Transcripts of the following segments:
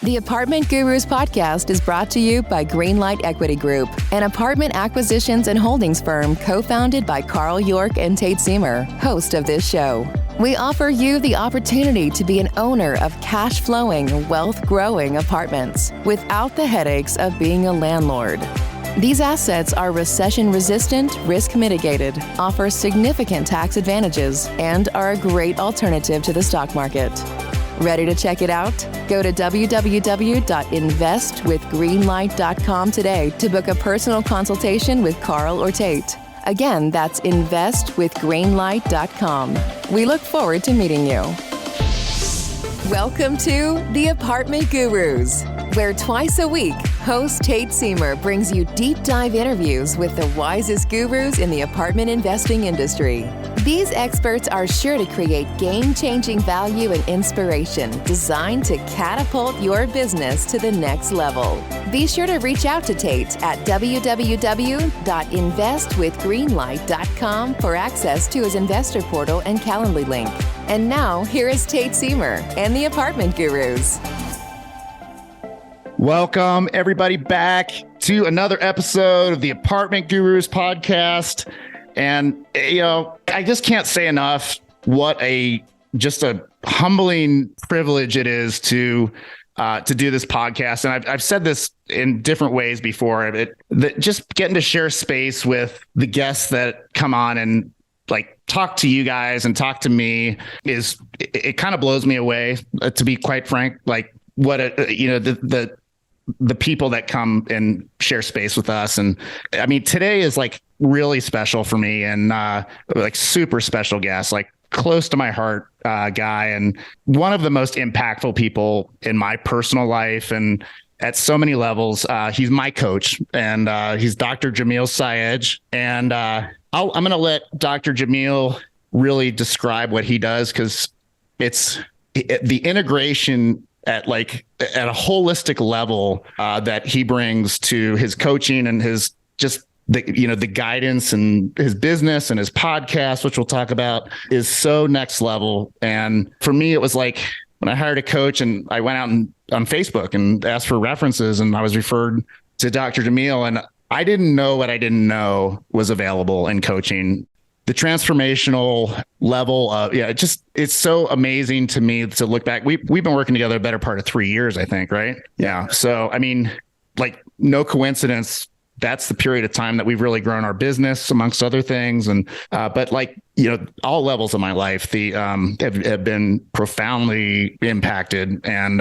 The Apartment Gurus podcast is brought to you by Greenlight Equity Group, an apartment acquisitions and holdings firm co-founded by Carl York and Tate Siemer, host of this show. We offer you the opportunity to be an owner of cash-flowing, wealth-growing apartments without the headaches of being a landlord. These assets are recession-resistant, risk-mitigated, offer significant tax advantages, and are a great alternative to the stock market. Ready to check it out? Go to www.investwithgreenlight.com today to book a personal consultation with Carl or Tate. Again, that's investwithgreenlight.com. We look forward to meeting you. Welcome to The Apartment Gurus, where twice a week, host Tate Siemer brings you deep dive interviews with the wisest gurus in the apartment investing industry. These experts are sure to create game-changing value and inspiration designed to catapult your business to the next level. Be sure to reach out to Tate at www.investwithgreenlight.com for access to his investor portal and Calendly link. And now, here is Tate Siemer and the Apartment Gurus. Welcome, everybody, back to another episode of the Apartment Gurus podcast. And, I just can't say enough what just a humbling privilege it is to do this podcast. And I've said this in different ways before, that just getting to share space with the guests that come on and talk to you guys and talk to me it kind of blows me away, to be quite frank. The people that come and share space with us. And I mean, today is really special for me, and super special guest, close to my heart guy, and one of the most impactful people in my personal life. And at so many levels, he's my coach, and he's Dr. Jamil Sayegh. And I'm going to let Dr. Jamil really describe what he does, because it's the integration at a holistic level that he brings to his coaching and his the guidance, and his business and his podcast, which we'll talk about, is so next level. And for me, it was when I hired a coach and I went out on Facebook and asked for references, and I was referred to Dr. Jamil, and I didn't know what I didn't know was available in coaching. The transformational level of, it's so amazing to me to look back. We've been working together a better part of 3 years, I think, right? Yeah. So, I mean, no coincidence. That's the period of time that we've really grown our business, amongst other things. And, but all levels of my life, have been profoundly impacted. And,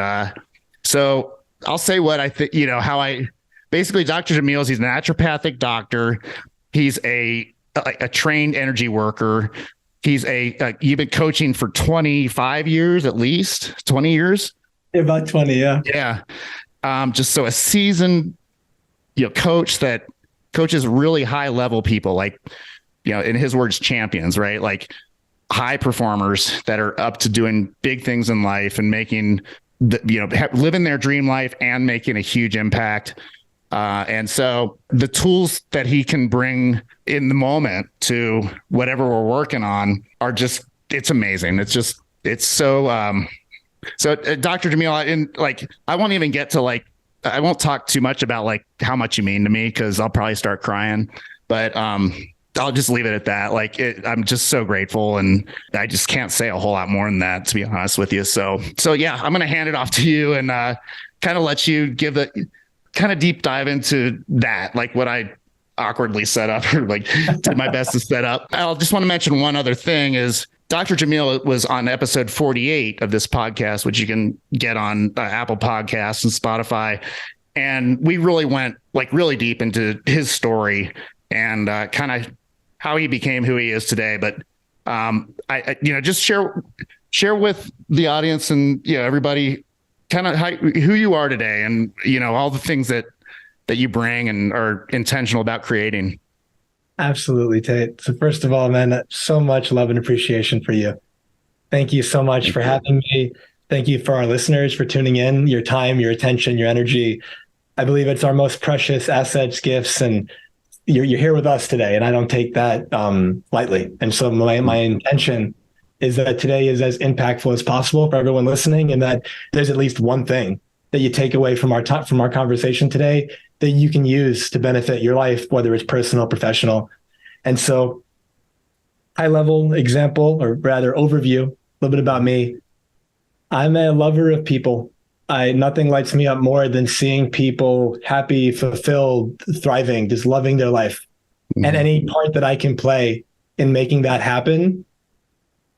so I'll say what I think, basically Dr. Jamil, he's a naturopathic doctor. He's a trained energy worker. He's you've been coaching for 25 years, at least 20 years. About 20. Yeah. Yeah. Just so a seasoned, coach that coaches really high level people, in his words, champions, right? High performers that are up to doing big things in life and making living their dream life and making a huge impact. And so the tools that he can bring in the moment to whatever we're working on are it's amazing. It's so, Dr. Jamil, I won't even get to I won't talk too much about how much you mean to me, because I'll probably start crying, but, I'll just leave it at that. I'm just so grateful, and I just can't say a whole lot more than that, to be honest with you. So yeah, I'm going to hand it off to you and, kind of let you give the kind of deep dive into that, what I awkwardly set up, or did my best to set up. I'll just want to mention one other thing is Dr. Jamil was on episode 48 of this podcast, which you can get on Apple Podcasts and Spotify. And we really went really deep into his story and kind of how he became who he is today. But I just share with the audience and everybody kind of who you are today, and all the things that you bring and are intentional about creating. Absolutely, Tate. So first of all, man, so much love and appreciation for you. Thank you so much for having me. Thank you for our listeners for tuning in, your time, your attention, your energy. I believe it's our most precious assets, gifts, and you're here with us today. And I don't take that lightly. And so my intention is that today is as impactful as possible for everyone listening, and that there's at least one thing that you take away from our conversation today that you can use to benefit your life, whether it's personal, professional. And so, high level example, or rather overview, a little bit about me. I'm a lover of people. Nothing lights me up more than seeing people happy, fulfilled, thriving, just loving their life. Mm-hmm. And any part that I can play in making that happen,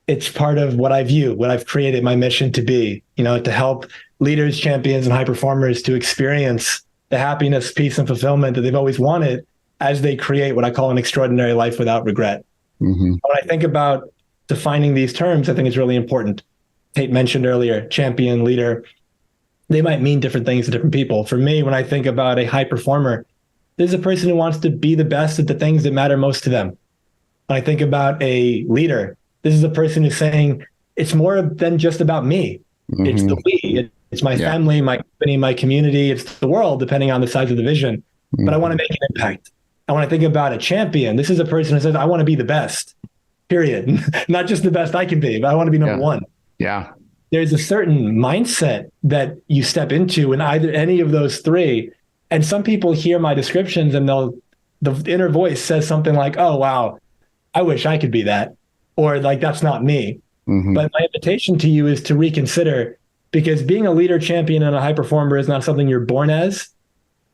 it's part of what I view, what I've created my mission to be, to help leaders, champions, and high performers to experience the happiness, peace, and fulfillment that they've always wanted as they create what I call an extraordinary life without regret. Mm-hmm. When I think about defining these terms, I think it's really important. Tate mentioned earlier, champion, leader. They might mean different things to different people. For me, when I think about a high performer, this is a person who wants to be the best at the things that matter most to them. When I think about a leader, this is a person who's saying, it's more than just about me. Mm-hmm. It's the we. It's my family, my company, my community. It's the world, depending on the size of the vision. Mm-hmm. But I want to make an impact. I want to think about a champion. This is a person who says, I want to be the best, period. Not just the best I can be, but I want to be number one. Yeah. There's a certain mindset that you step into in either any of those three. And some people hear my descriptions and the inner voice says something like, oh, wow, I wish I could be that. Or like, that's not me. Mm-hmm. But my invitation to you is to reconsider, because being a leader, champion, and a high performer is not something you're born as.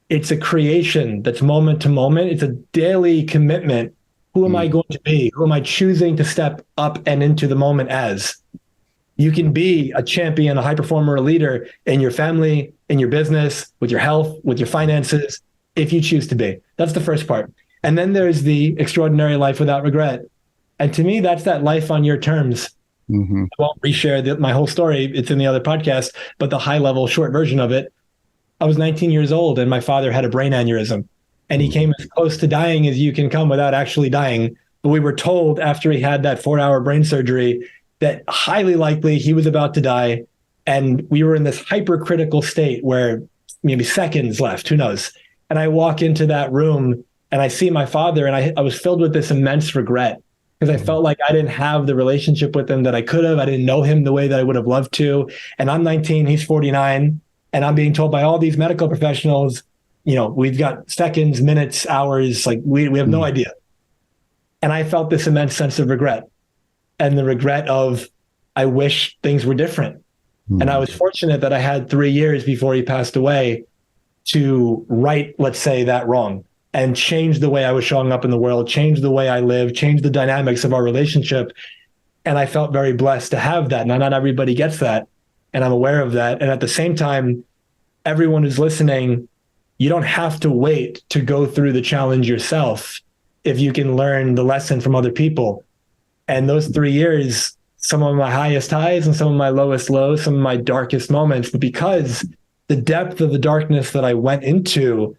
It's a creation that's moment to moment. It's a daily commitment. Who am I going to be? Who am I choosing to step up and into the moment as? You can be a champion, a high performer, a leader in your family, in your business, with your health, with your finances, if you choose to be. That's the first part. And then there's the extraordinary life without regret. And to me, that's that life on your terms. Mm-hmm. I won't reshare my whole story. It's in the other podcast, but the high level short version of it. I was 19 years old and my father had a brain aneurysm, and he came as close to dying as you can come without actually dying. But we were told after he had that 4-hour brain surgery that highly likely he was about to die. And we were in this hypercritical state where maybe seconds left, who knows? And I walk into that room and I see my father, and I was filled with this immense regret, because I felt like I didn't have the relationship with him that I could have. I didn't know him the way that I would have loved to. And I'm 19, he's 49. And I'm being told by all these medical professionals, we've got seconds, minutes, hours, like we have no idea. And I felt this immense sense of regret, and the regret of, I wish things were different. And I was fortunate that I had 3 years before he passed away to right, let's say, that wrong, and change the way I was showing up in the world, change the way I live, change the dynamics of our relationship. And I felt very blessed to have that. Now, not everybody gets that, and I'm aware of that. And at the same time, everyone who's listening, you don't have to wait to go through the challenge yourself if you can learn the lesson from other people. And those 3 years, some of my highest highs and some of my lowest lows, some of my darkest moments, but because the depth of the darkness that I went into,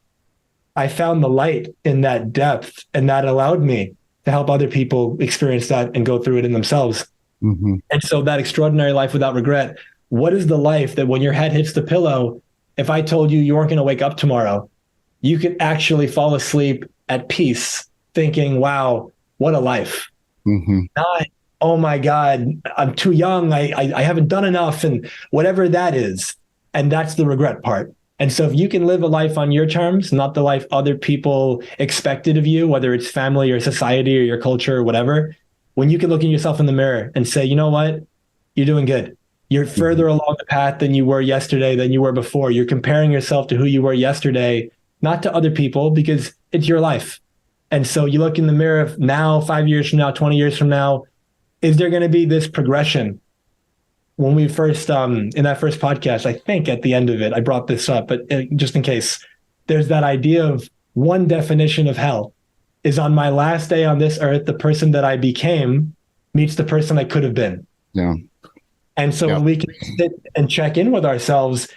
I found the light in that depth, and that allowed me to help other people experience that and go through it in themselves. Mm-hmm. And so that extraordinary life without regret, what is the life that when your head hits the pillow, if I told you weren't going to wake up tomorrow, you could actually fall asleep at peace thinking, wow, what a life. Mm-hmm. Not, oh my God, I'm too young. I haven't done enough, and whatever that is. And that's the regret part. And so if you can live a life on your terms, not the life other people expected of you, whether it's family or society or your culture or whatever, when you can look at yourself in the mirror and say, you know what, you're doing good. You're further along the path than you were yesterday, than you were before. You're comparing yourself to who you were yesterday, not to other people, because it's your life. And so you look in the mirror of now, 5 years from now, 20 years from now, is there going to be this progression? When we first, in that first podcast, I think at the end of it, I brought this up, but just in case, there's that idea of one definition of hell is on my last day on this earth, the person that I became meets the person I could have been. Yeah. And so when we can sit and check in with ourselves,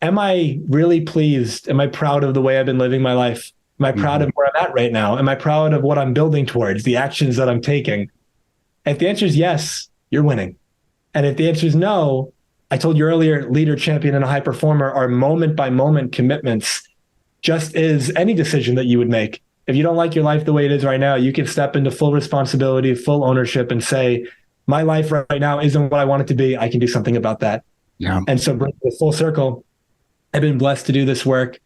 am I really pleased? Am I proud of the way I've been living my life? Am I proud of where I'm at right now? Am I proud of what I'm building towards, the actions that I'm taking? If the answer is yes, you're winning. And if the answer is no, I told you earlier, leader, champion, and a high performer are moment by moment commitments, just as any decision that you would make. If you don't like your life the way it is right now, you can step into full responsibility, full ownership, and say, my life right now isn't what I want it to be. I can do something about that. Yeah. And so bring it full circle. I've been blessed to do this work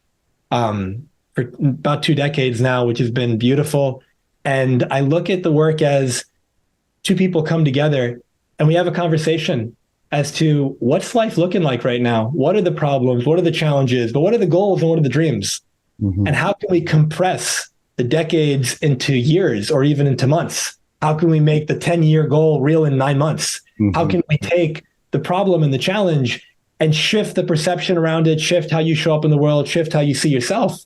for about 2 decades now, which has been beautiful. And I look at the work as two people come together and we have a conversation as to what's life looking like right now? What are the problems? What are the challenges? But what are the goals and what are the dreams? Mm-hmm. And how can we compress the decades into years or even into months? How can we make the 10-year goal real in 9 months? Mm-hmm. How can we take the problem and the challenge and shift the perception around it, shift how you show up in the world, shift how you see yourself?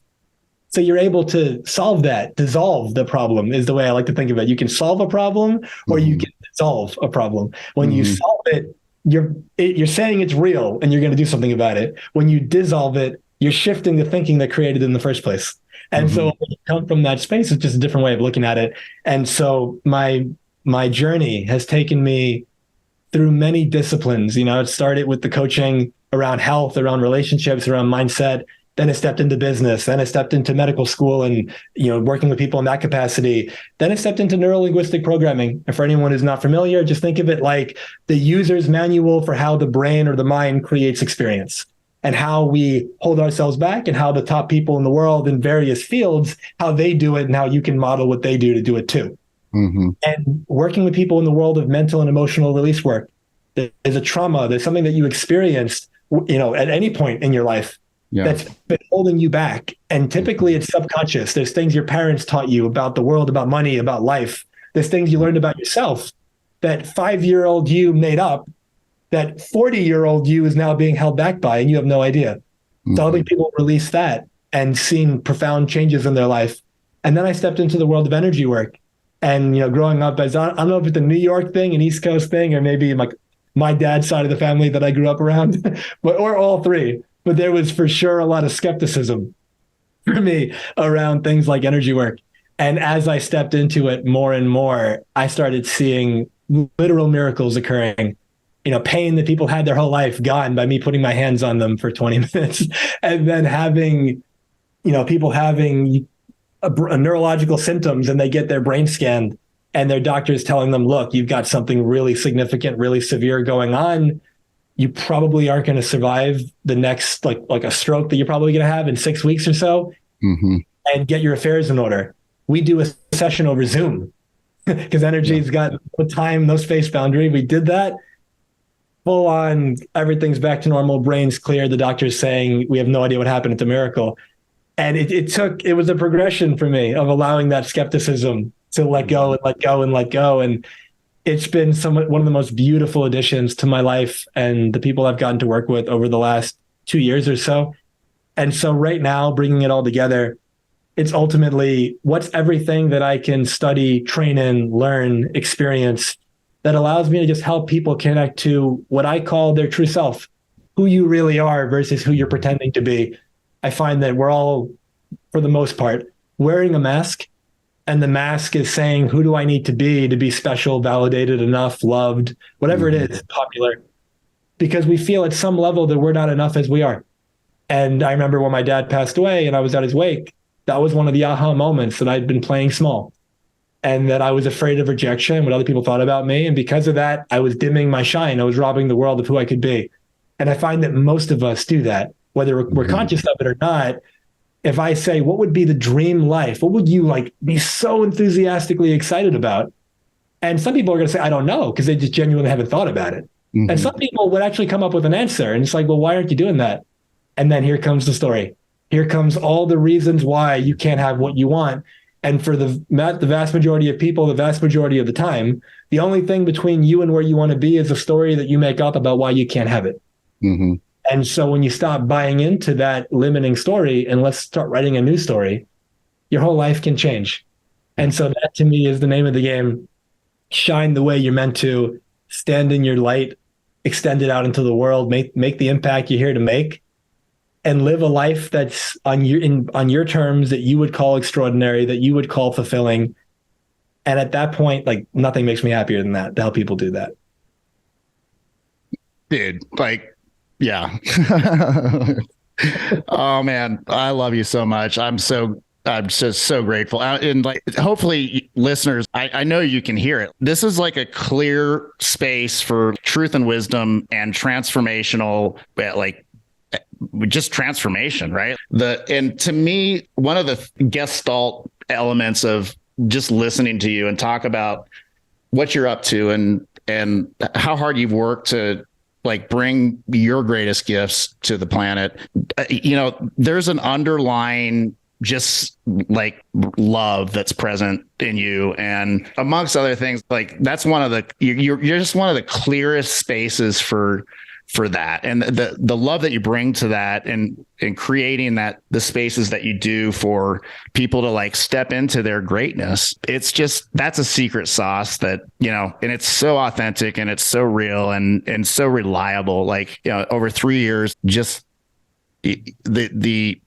So you're able to solve that, dissolve the problem is the way I like to think of it. You can solve a problem or you can dissolve a problem. When you solve it, you're saying it's real and you're going to do something about it. When you dissolve it, you're shifting the thinking that created it in the first place. And so when you come from that space, it's just a different way of looking at it. And so my journey has taken me through many disciplines. You know, it started with the coaching around health, around relationships, around mindset. Then I stepped into business. Then I stepped into medical school and, you know, working with people in that capacity. Then I stepped into neuro-linguistic programming. And for anyone who's not familiar, just think of it like the user's manual for how the brain or the mind creates experience and how we hold ourselves back and how the top people in the world in various fields, how they do it and how you can model what they do to do it too. Mm-hmm. And working with people in the world of mental and emotional release work, there's a trauma, there's something that you experienced, you know, at any point in your life. Yeah. That's been holding you back. And typically it's subconscious. There's things your parents taught you about the world, about money, about life. There's things you learned about yourself that 5-year-old you made up, that 40-year-old you is now being held back by, and you have no idea. Mm-hmm. So helping people release that and seeing profound changes in their life. And then I stepped into the world of energy work. And, you know, growing up as, I don't know if it's a New York thing, an East Coast thing, or maybe like my dad's side of the family that I grew up around, or all three. But there was for sure a lot of skepticism for me around things like energy work. And as I stepped into it more and more, I started seeing literal miracles occurring. You know, pain that people had their whole life gone by me putting my hands on them for 20 minutes. And then having, you know, people having a neurological symptoms and they get their brain scanned and their doctor's telling them, look, you've got something really significant, really severe going on. You probably aren't going to survive the next, like a stroke that you're probably going to have in 6 weeks or so, and get your affairs in order. We do a session over Zoom because energy's got no time, no space boundary. We did that. Full on, everything's back to normal, brain's clear. The doctor's saying we have no idea what happened. It's a miracle. And it was a progression for me of allowing that skepticism to let go and let go and let go. And it's been one of the most beautiful additions to my life and the people I've gotten to work with over the last 2 years or so. And so right now, bringing it all together, it's ultimately what's everything that I can study, train in, learn, experience that allows me to just help people connect to what I call their true self, who you really are versus who you're pretending to be. I find that we're all, for the most part, wearing a mask. And the mask is saying, who do I need to be special, validated enough, loved, whatever it is, popular, because we feel at some level that we're not enough as we are. And I remember when my dad passed away and I was at his wake, that was one of the aha moments that I'd been playing small and that I was afraid of rejection, what other people thought about me. And because of that, I was dimming my shine. I was robbing the world of who I could be. And I find that most of us do that, whether we're conscious of it or not. If I say, what would be the dream life? What would you be so enthusiastically excited about? And some people are going to say, I don't know, because they just genuinely haven't thought about it. Mm-hmm. And some people would actually come up with an answer. And it's like, well, why aren't you doing that? And then here comes the story. Here comes all the reasons why you can't have what you want. And for the vast majority of people, the vast majority of the time, the only thing between you and where you want to be is a story that you make up about why you can't have it. Mm-hmm. And so when you stop buying into that limiting story and let's start writing a new story, your whole life can change. And so that to me is the name of the game. Shine the way you're meant to, stand in your light, extend it out into the world, make the impact you're here to make, and live a life that's on your terms that you would call extraordinary, that you would call fulfilling. And at that point, nothing makes me happier than that, to help people do that. Dude, yeah. Oh man, I love you so much. I'm just so grateful. And hopefully listeners, I know you can hear it. This is a clear space for truth and wisdom and transformational, just transformation, right? And to me, one of the gestalt elements of just listening to you and talk about what you're up to and how hard you've worked to like bring your greatest gifts to the planet. There's an underlying just like love that's present in you, and amongst other things, like that's you're just one of the clearest spaces for that, and the love that you bring to that, and creating the spaces that you do for people to like step into their greatness. It's just, that's a secret sauce that, and it's so authentic and it's so real and so reliable. Like, over 3 years, just it's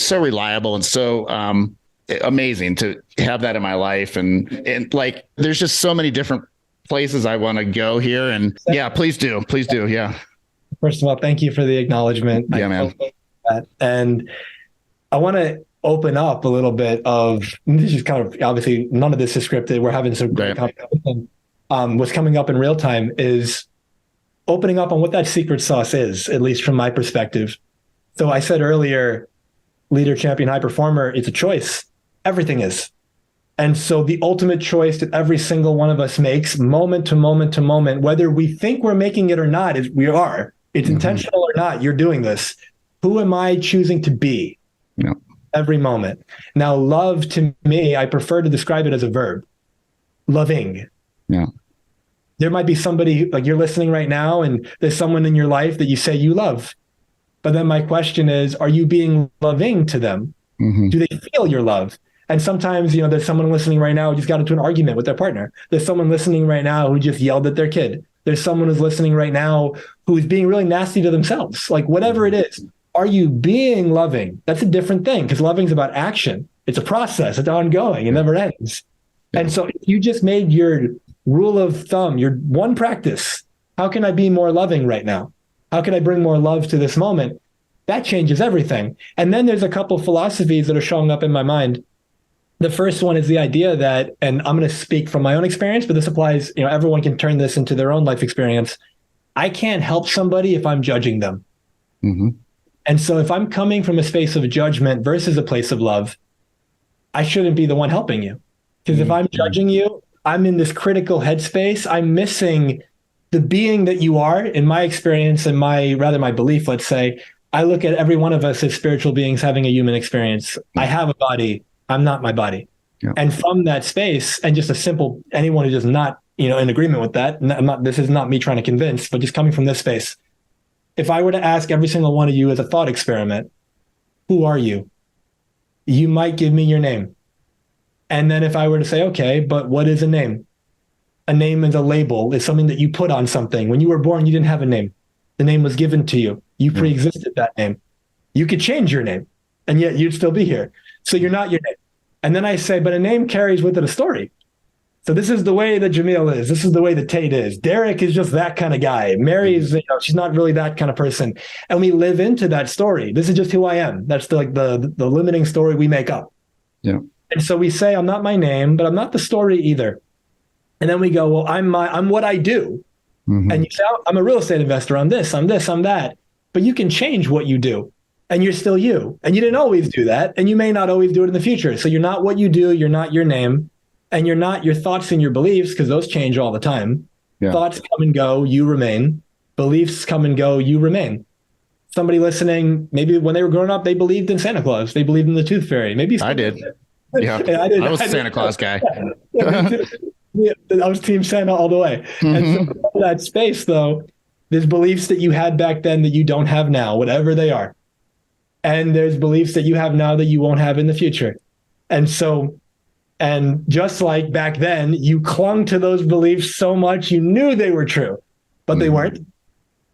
so reliable and so amazing to have that in my life. And like, there's just so many different places I want to go here. And yeah, please do. Yeah. First of all, thank you for the acknowledgement. Yeah, man. And I want to open up a little bit of, this is kind of, obviously none of this is scripted. We're having some great conversation. What's coming up in real time is opening up on what that secret sauce is, at least from my perspective. So I said earlier, leader, champion, high performer, it's a choice. Everything is. And so the ultimate choice that every single one of us makes, moment to moment to moment, whether we think we're making it or not, is we are. It's intentional or not, you're doing this. Who am I choosing to be? Yeah. Every moment. Now, love to me, I prefer to describe it as a verb. Loving. Yeah. There might be somebody, like you're listening right now, and there's someone in your life that you say you love. But then my question is, are you being loving to them? Mm-hmm. Do they feel your love? And sometimes, there's someone listening right now who just got into an argument with their partner. There's someone listening right now who just yelled at their kid. There's someone who's listening right now who's being really nasty to themselves. Like, whatever it is, are you being loving? That's a different thing, because loving is about action. It's a process. It's ongoing. It never ends. Yeah. And so if you just made your rule of thumb, your one practice, how can I be more loving right now? How can I bring more love to this moment? That changes everything. And then there's a couple philosophies that are showing up in my mind. The first one is the idea that, and I'm going to speak from my own experience, but this applies, everyone can turn this into their own life experience. I can't help somebody if I'm judging them. Mm-hmm. And so if I'm coming from a space of judgment versus a place of love, I shouldn't be the one helping you. Because if I'm judging you, I'm in this critical headspace. I'm missing the being that you are. In my experience and my belief, let's say, I look at every one of us as spiritual beings having a human experience. I have a body. I'm not my body. Yeah. And from that space, and just a simple, anyone who's just not, in agreement with that, this is not me trying to convince, but just coming from this space. If I were to ask every single one of you as a thought experiment, who are you? You might give me your name. And then if I were to say, okay, but what is a name? A name is a label. It's something that you put on something. When you were born, you didn't have a name. The name was given to you. You pre-existed that name. You could change your name, and yet you'd still be here. So you're not your name. And then I say, but a name carries with it a story. So this is the way that Jamil is. This is the way that Tate is. Derek is just that kind of guy. Mary is, she's not really that kind of person. And we live into that story. This is just who I am. That's the limiting story we make up. Yeah. And so we say, I'm not my name, but I'm not the story either. And then we go, well, I'm what I do. Mm-hmm. And you say, I'm a real estate investor. I'm this, I'm that. But you can change what you do, and you're still you. And you didn't always do that, and you may not always do it in the future. So you're not what you do, you're not your name, and you're not your thoughts and your beliefs, because those change all the time. Yeah. Thoughts come and go, you remain. Beliefs come and go, you remain. Somebody listening, maybe when they were growing up, they believed in Santa Claus. They believed in the Tooth Fairy. Maybe I did. Yeah, I was a Santa Claus guy. I was Team Santa all the way. Mm-hmm. And so in that space, though, there's beliefs that you had back then that you don't have now, whatever they are. And there's beliefs that you have now that you won't have in the future. And so, and just like back then, you clung to those beliefs so much, you knew they were true, but they weren't.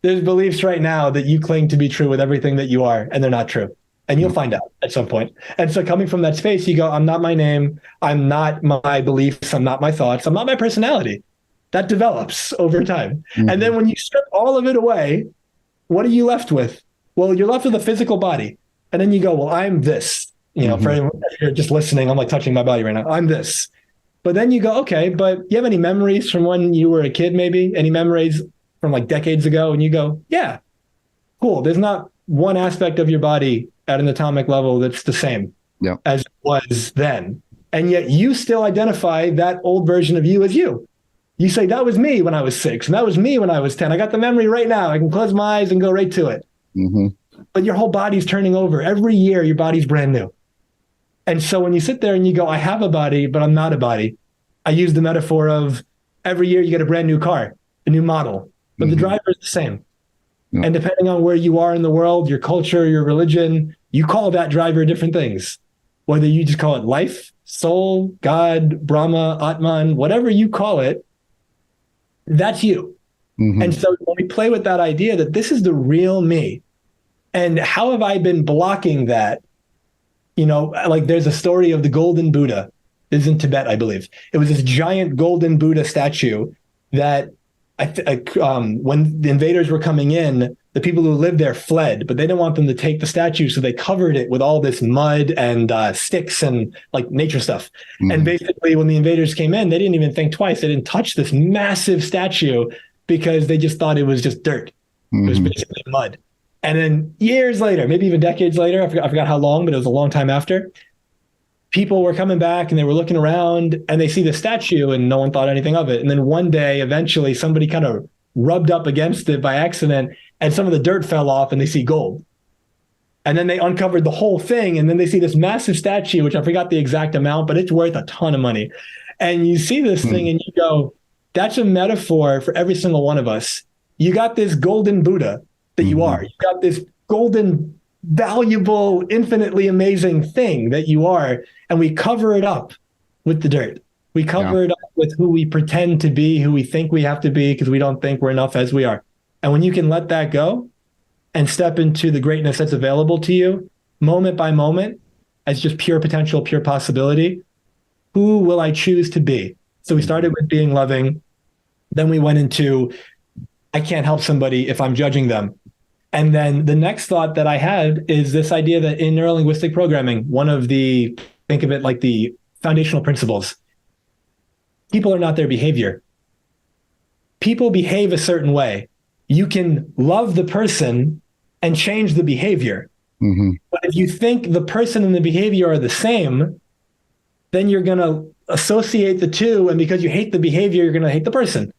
There's beliefs right now that you cling to be true with everything that you are, and they're not true. And you'll find out at some point. And so coming from that space, you go, I'm not my name. I'm not my beliefs. I'm not my thoughts. I'm not my personality. That develops over time. Mm-hmm. And then when you strip all of it away, what are you left with? Well, you're left with a physical body. And then you go, well, I'm this. For anyone, if you're just listening, I'm like touching my body right now. I'm this. But then you go, okay, but you have any memories from when you were a kid, maybe? Any memories from like decades ago? And you go, yeah, cool. There's not one aspect of your body at an atomic level that's the same as it was then. And yet you still identify that old version of you as you. You say, that was me when I was 6, and that was me when I was 10. I got the memory right now. I can close my eyes and go right to it. But your whole body's turning over. Every year, your body's brand new. And so when you sit there and you go, I have a body, but I'm not a body. I use the metaphor of every year you get a brand new car, a new model, but the driver is the same. And depending on where you are in the world, your culture, your religion, you call that driver different things. Whether you just call it life, soul, God, Brahma, Atman, whatever you call it, that's you. And so when we play with that idea that this is the real me, and how have I been blocking that? You know, like there's a story of the golden Buddha. This is in Tibet, I believe. It was this giant golden Buddha statue that when the invaders were coming in, the people who lived there fled, but they didn't want them to take the statue. So they covered it with all this mud and sticks and like nature stuff. And basically when the invaders came in, they didn't even think twice. They didn't touch this massive statue because they just thought it was just dirt. It was basically mud. And then years later, maybe even decades later, I forgot how long, but it was a long time after, people were coming back and they were looking around and they see the statue and no one thought anything of it. And then one day, eventually, somebody kind of rubbed up against it by accident and some of the dirt fell off and they see gold. And then they uncovered the whole thing. And then they see this massive statue, which I forgot the exact amount, but it's worth a ton of money. And you see this thing and you go, that's a metaphor for every single one of us. You got this golden Buddha that you are. You got this golden, valuable, infinitely amazing thing that you are. And we cover it up with the dirt. We cover it up with who we pretend to be, who we think we have to be, because we don't think we're enough as we are. And when you can let that go and step into the greatness that's available to you, moment by moment, as just pure potential, pure possibility, who will I choose to be? So we started with being loving. Then we went into, I can't help somebody if I'm judging them. And then the next thought that I had is this idea that in neurolinguistic programming, one of the, think of it like the foundational principles, people are not their behavior. People behave a certain way. You can love the person and change the behavior. But if you think the person and the behavior are the same, then you're going to associate the two. And because you hate the behavior, you're going to hate the person.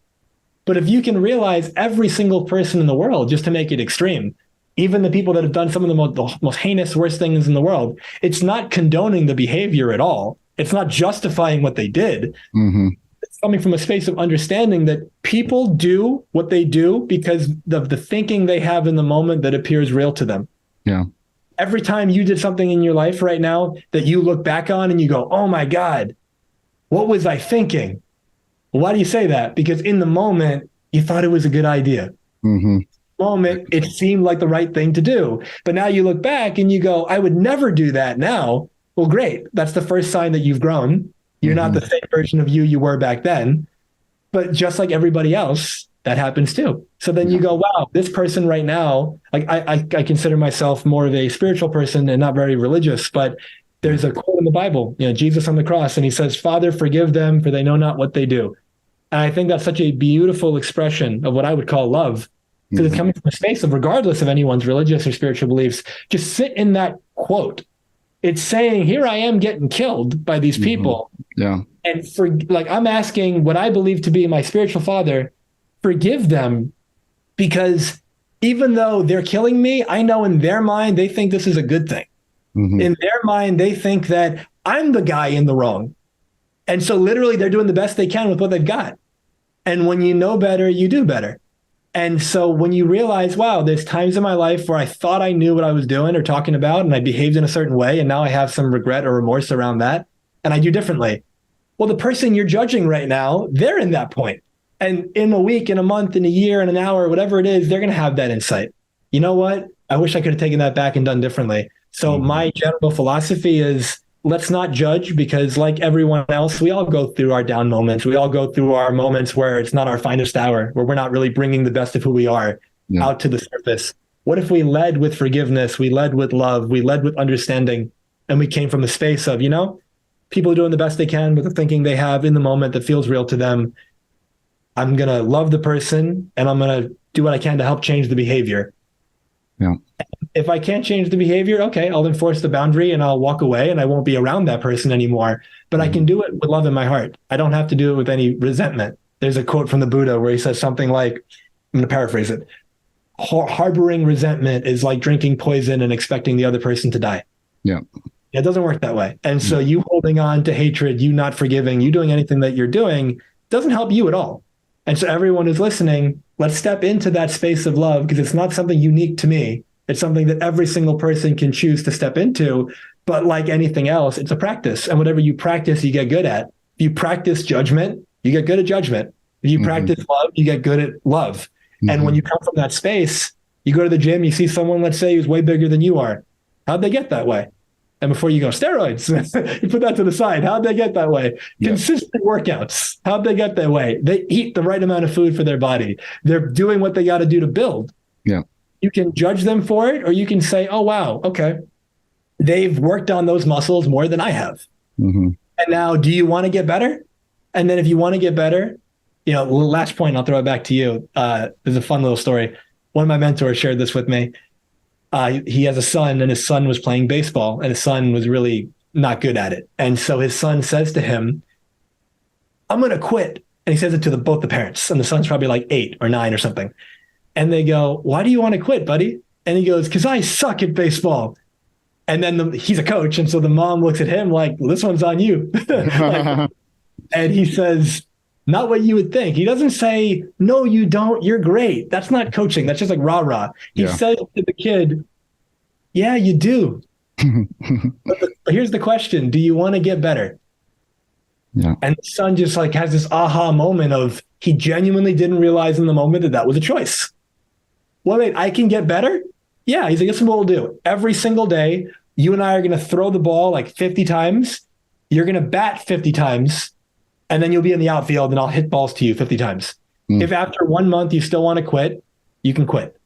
But if you can realize every single person in the world, just to make it extreme, even the people that have done some of the most heinous, worst things in the world, it's not condoning the behavior at all. It's not justifying what they did. It's coming from a space of understanding that people do what they do because of the thinking they have in the moment that appears real to them. Every time you did something in your life right now that you look back on and you go, oh my God, what was I thinking? Well, why do you say that? Because in the moment, you thought it was a good idea. In the moment, it seemed like the right thing to do. But now you look back and you go, I would never do that now. Well, great. That's the first sign that you've grown. You're not the same version of you were back then. But just like everybody else, that happens too. So then you go, wow, this person right now, like I consider myself more of a spiritual person and not very religious, but there's a quote in the Bible, Jesus on the cross, and he says, Father, forgive them, for they know not what they do. And I think that's such a beautiful expression of what I would call love, because it's coming from a space of, regardless of anyone's religious or spiritual beliefs, just sit in that quote. It's saying, here I am getting killed by these people. And for like, I'm asking what I believe to be my spiritual father, forgive them, because even though they're killing me, I know in their mind, they think this is a good thing. In their mind, they think that I'm the guy in the wrong. And so literally they're doing the best they can with what they've got. And when you know better, you do better. And so when you realize, wow, there's times in my life where I thought I knew what I was doing or talking about, and I behaved in a certain way, and now I have some regret or remorse around that, and I do differently. Well, the person you're judging right now, they're in that point. And in a week, in a month, in a year, in an hour, whatever it is, they're going to have that insight. You know what? I wish I could have taken that back and done differently. So my general philosophy is, let's not judge, because like everyone else, we all go through our down moments. We all go through our moments where it's not our finest hour, where we're not really bringing the best of who we are out to the surface. What if we led with forgiveness? We led with love. We led with understanding. And we came from a space of, people are doing the best they can with the thinking they have in the moment that feels real to them. I'm going to love the person, and I'm going to do what I can to help change the behavior. Yeah. If I can't change the behavior, okay, I'll enforce the boundary and I'll walk away and I won't be around that person anymore. But I can do it with love in my heart. I don't have to do it with any resentment. There's a quote from the Buddha where he says something like, I'm going to paraphrase it. Harboring resentment is like drinking poison and expecting the other person to die. Yeah. It doesn't work that way. And so you holding on to hatred, you not forgiving, you doing anything that you're doing doesn't help you at all. And so everyone who's listening, let's step into that space of love, because it's not something unique to me. It's something that every single person can choose to step into. But like anything else, it's a practice. And whatever you practice, you get good at. If you practice judgment, you get good at judgment. If you practice love, you get good at love. And when you come from that space, you go to the gym, you see someone, let's say, who's way bigger than you are. How'd they get that way? And before you go, steroids, you put that to the side. How'd they get that way? Yeah. Consistent workouts. How'd they get that way? They eat the right amount of food for their body. They're doing what they got to do to build. Yeah. You can judge them for it, or you can say, oh, wow, okay. They've worked on those muscles more than I have. And now, do you want to get better? And then if you want to get better, last point, I'll throw it back to you. There's a fun little story. One of my mentors shared this with me. He has a son, and his son was playing baseball, and his son was really not good at it. And so his son says to him, I'm going to quit. And he says it to both the parents. And the son's probably like 8 or 9 or something. And they go, why do you want to quit, buddy? And he goes, because I suck at baseball. And then he's a coach. And so the mom looks at him like, well, this one's on you. And he says, not what you would think. He doesn't say, no, you don't. You're great. That's not coaching. That's just like rah-rah. He says to the kid, yeah, you do. But here's the question. Do you want to get better? Yeah. And the son just like has this aha moment of he genuinely didn't realize in the moment that was a choice. Well, wait, I can get better? Yeah. He's like, this is what we'll do. Every single day, you and I are going to throw the ball like 50 times. You're going to bat 50 times. And then you'll be in the outfield and I'll hit balls to you 50 times. If after 1 month you still want to quit, you can quit.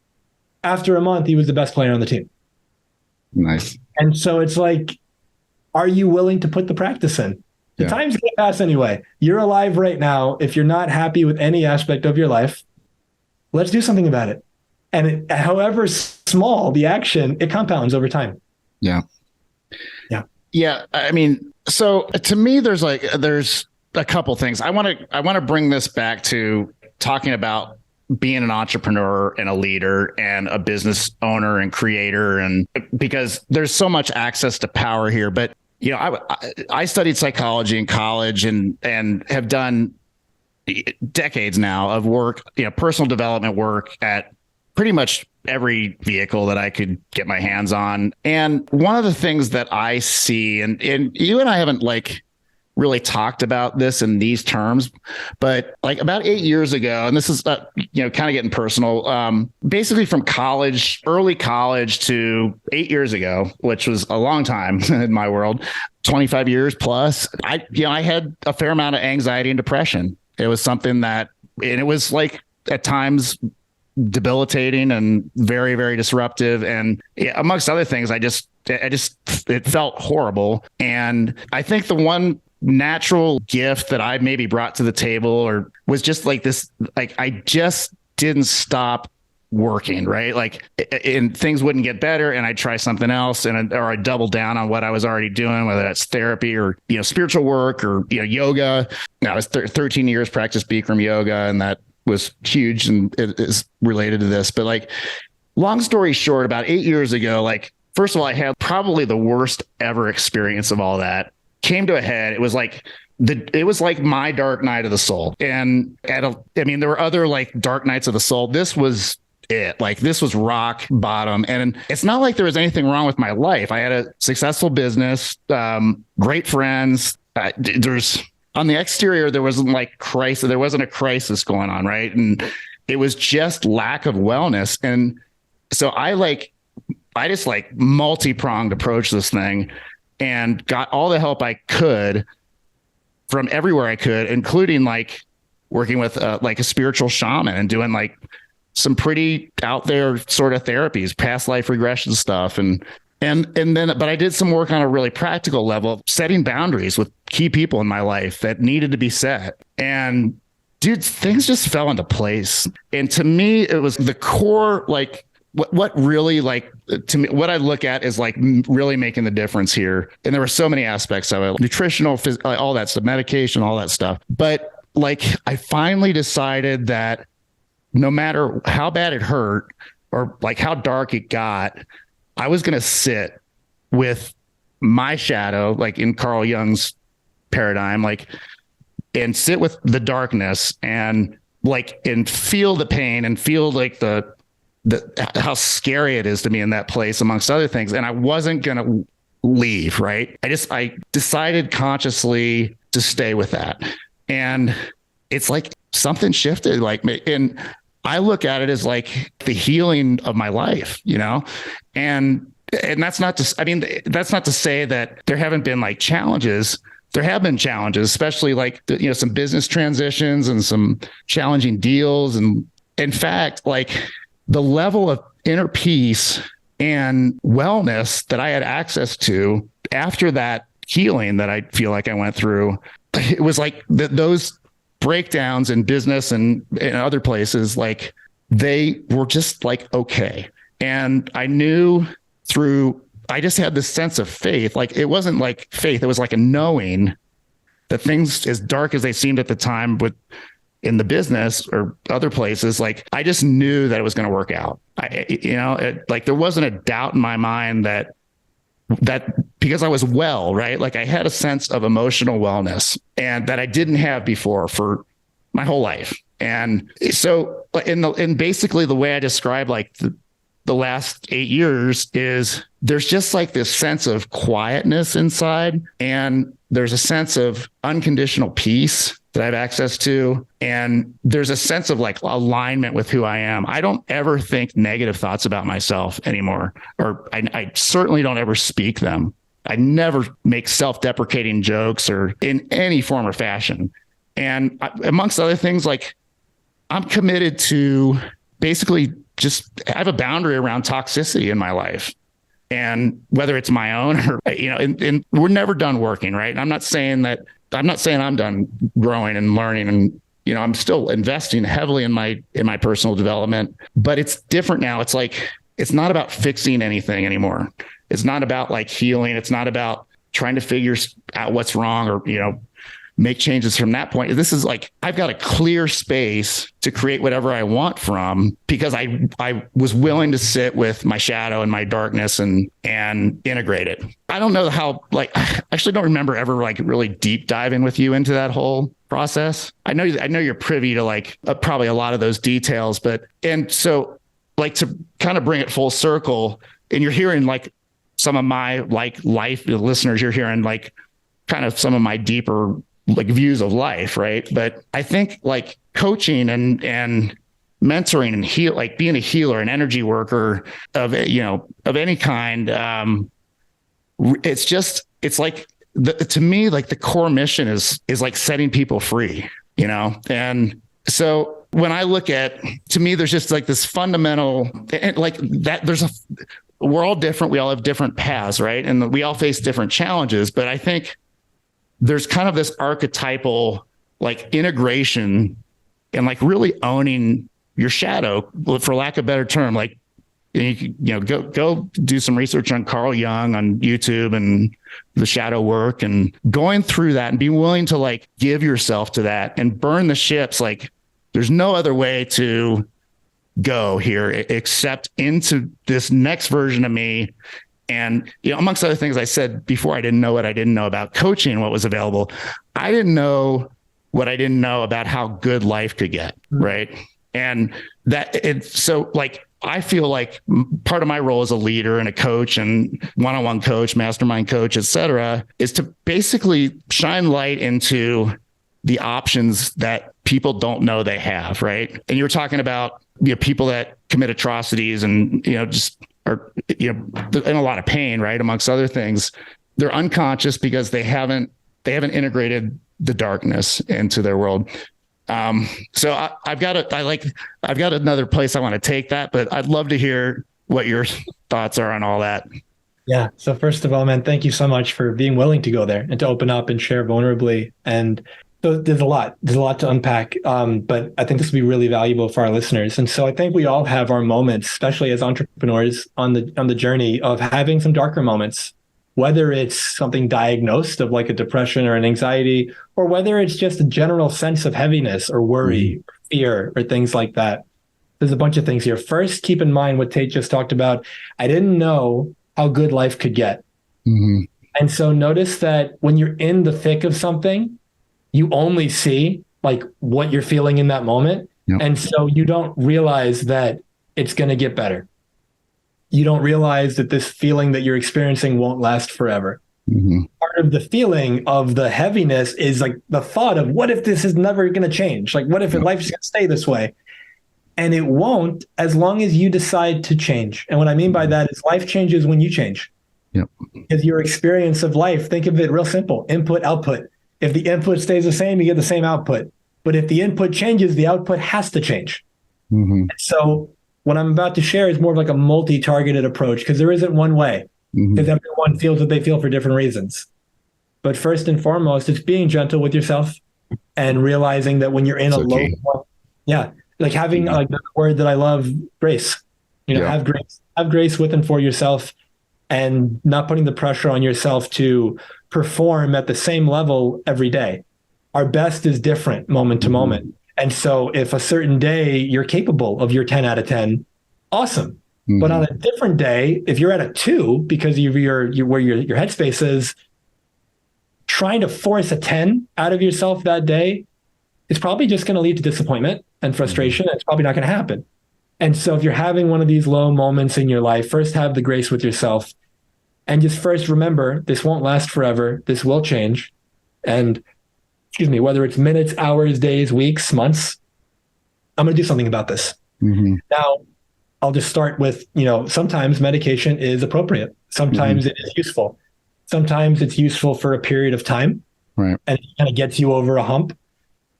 After a month, he was the best player on the team. Nice. And so it's like, are you willing to put the practice in? The time's going to pass anyway. You're alive right now. If you're not happy with any aspect of your life, let's do something about it. And however small the action, it compounds over time. Yeah. Yeah. Yeah. I mean, so to me, there's a couple things. I want to bring this back to talking about being an entrepreneur and a leader and a business owner and creator, and because there's so much access to power here. But I studied psychology in college and have done decades now of work, personal development work at pretty much every vehicle that I could get my hands on. And one of the things that I see, and you and I haven't really talked about this in these terms, but like about 8 years ago, and this is, kind of getting personal, basically from college, early college to 8 years ago, which was a long time in my world, 25 years plus, I had a fair amount of anxiety and depression. It was something and it was like at times debilitating and very, very disruptive. And amongst other things, it felt horrible. And I think the one natural gift that I maybe brought to the table was just like this, I just didn't stop working, right? And things wouldn't get better and I'd try something else or I'd double down on what I was already doing, whether that's therapy or, spiritual work or, yoga. I was 13 years practiced Bikram yoga, and that was huge and it is related to this. But long story short, about 8 years ago, first of all, I had probably the worst ever experience of all that. Came to a head. It was like my dark night of the soul. And there were other dark nights of the soul. This was it. This was rock bottom. And it's not like there was anything wrong with my life. I had a successful business, great friends. On the exterior, there wasn't crisis. There wasn't a crisis going on, right? And it was just lack of wellness. And so I just multi-pronged approach this thing and got all the help I could from everywhere I could, including working with a spiritual shaman and doing some pretty out there sort of therapies, past life regression stuff. But I did some work on a really practical level, setting boundaries with key people in my life that needed to be set. And dude, things just fell into place. And to me, it was the core, what really, like, to me, what I look at is like really making the difference here. And there were so many aspects of it, nutritional, all that stuff, medication, all that stuff. But like, I finally decided that no matter how bad it hurt or like how dark it got, I was going to sit with my shadow, like in Carl Jung's paradigm, like, and sit with the darkness and like, and feel the pain and feel like the how scary it is to be in that place, amongst other things. And I wasn't going to leave. Right. I decided consciously to stay with that. And it's like something shifted, like, and I look at it as like the healing of my life, you know, and that's not to, I mean, that's not to say that there haven't been like challenges. There have been challenges, especially like, you know, some business transitions and some challenging deals. And in fact, like the level of inner peace and wellness that I had access to after that healing that I feel like I went through, it was like those breakdowns in business and in other places, like they were just like, okay. And I knew I just had this sense of faith. Like it wasn't like faith. It was like a knowing that things as dark as they seemed at the time in the business or other places, like I just knew that it was going to work out. Like there wasn't a doubt in my mind that because I was well, right? Like I had a sense of emotional wellness and that I didn't have before for my whole life. And so in basically the way I describe like the last 8 years is there's just like this sense of quietness inside, and there's a sense of unconditional peace that I have access to. And there's a sense of like alignment with who I am. I don't ever think negative thoughts about myself anymore, or I certainly don't ever speak them. I never make self-deprecating jokes or in any form or fashion. And amongst other things, like I'm committed to basically I have a boundary around toxicity in my life, and whether it's my own or, you know, and we're never done working. Right. And I'm not saying I'm done growing and learning, and, you know, I'm still investing heavily in my personal development, but it's different now. It's like, it's not about fixing anything anymore. It's not about like healing. It's not about trying to figure out what's wrong or, you know, make changes from that point. This is like, I've got a clear space to create whatever I want from, because I was willing to sit with my shadow and my darkness and integrate it. I don't know how, like, I actually don't remember ever like really deep diving with you into that whole process. I know you're privy to like probably a lot of those details, and so like to kind of bring it full circle, and you're hearing like some of my like life listeners, you're hearing like kind of some of my deeper like views of life. Right. But I think like coaching and mentoring and like being a healer, an energy worker of any kind. It's like to me, like the core mission is like setting people free, you know? And so when I look at, to me, there's just like this fundamental, and like that we're all different. We all have different paths. Right. And we all face different challenges, but I think there's kind of this archetypal like integration and like really owning your shadow, for lack of a better term. Like, you know, go do some research on Carl Jung on YouTube and the shadow work, and going through that and be willing to like give yourself to that and burn the ships. Like there's no other way to go here except into this next version of me. And, you know, amongst other things, I said before, I didn't know what I didn't know about coaching, what was available. I didn't know what I didn't know about how good life could get. Right. And so like, I feel like part of my role as a leader and a coach and one-on-one coach, mastermind coach, et cetera, is to basically shine light into the options that people don't know they have. Right. And you were talking about, you know, people that commit atrocities and, you know, just are, you know, in a lot of pain, right? Amongst other things, they're unconscious because they haven't integrated the darkness into their world. So I've got another place I want to take that, but I'd love to hear what your thoughts are on all that. Yeah. So first of all, man, thank you so much for being willing to go there and to open up and share vulnerably. And So there's a lot to unpack, but I think this will be really valuable for our listeners. And so I think we all have our moments, especially as entrepreneurs on the journey of having some darker moments, whether it's something diagnosed of like a depression or an anxiety, or whether it's just a general sense of heaviness or worry, or fear, or things like that. There's a bunch of things here. First, keep in mind what Tate just talked about. I didn't know how good life could get. And so notice that when you're in the thick of something, you only see like what you're feeling in that moment. Yep. And so you don't realize that it's going to get better. You don't realize that this feeling that you're experiencing won't last forever. Part of the feeling of the heaviness is like the thought of, what if this is never going to change? Like, what if life's going to stay this way? And it won't, as long as you decide to change. And what I mean by that is life changes when you change. Because your experience of life, think of it real simple, input, output. If the input stays the same, you get the same output. But if the input changes, the output has to change. So what I'm about to share is more of like a multi-targeted approach, because there isn't one way, because everyone feels what they feel for different reasons. But first and foremost, it's being gentle with yourself and realizing that when you're in a low point, like having like the word that I love, grace, have grace with and for yourself, and not putting the pressure on yourself to perform at the same level every day. Our best is different moment to moment. And so if a certain day you're capable of your 10 out of 10, awesome. But on a different day, if you're at a 2 because you're where your headspace is, trying to force a 10 out of yourself that day is probably just going to lead to disappointment and frustration. It's probably not going to happen. And so if you're having one of these low moments in your life, first have the grace with yourself and just first remember, this won't last forever. This will change. And whether it's minutes, hours, days, weeks, months, I'm going to do something about this. Now, I'll just start with, sometimes medication is appropriate. Sometimes it is useful. Sometimes it's useful for a period of time, and it kind of gets you over a hump.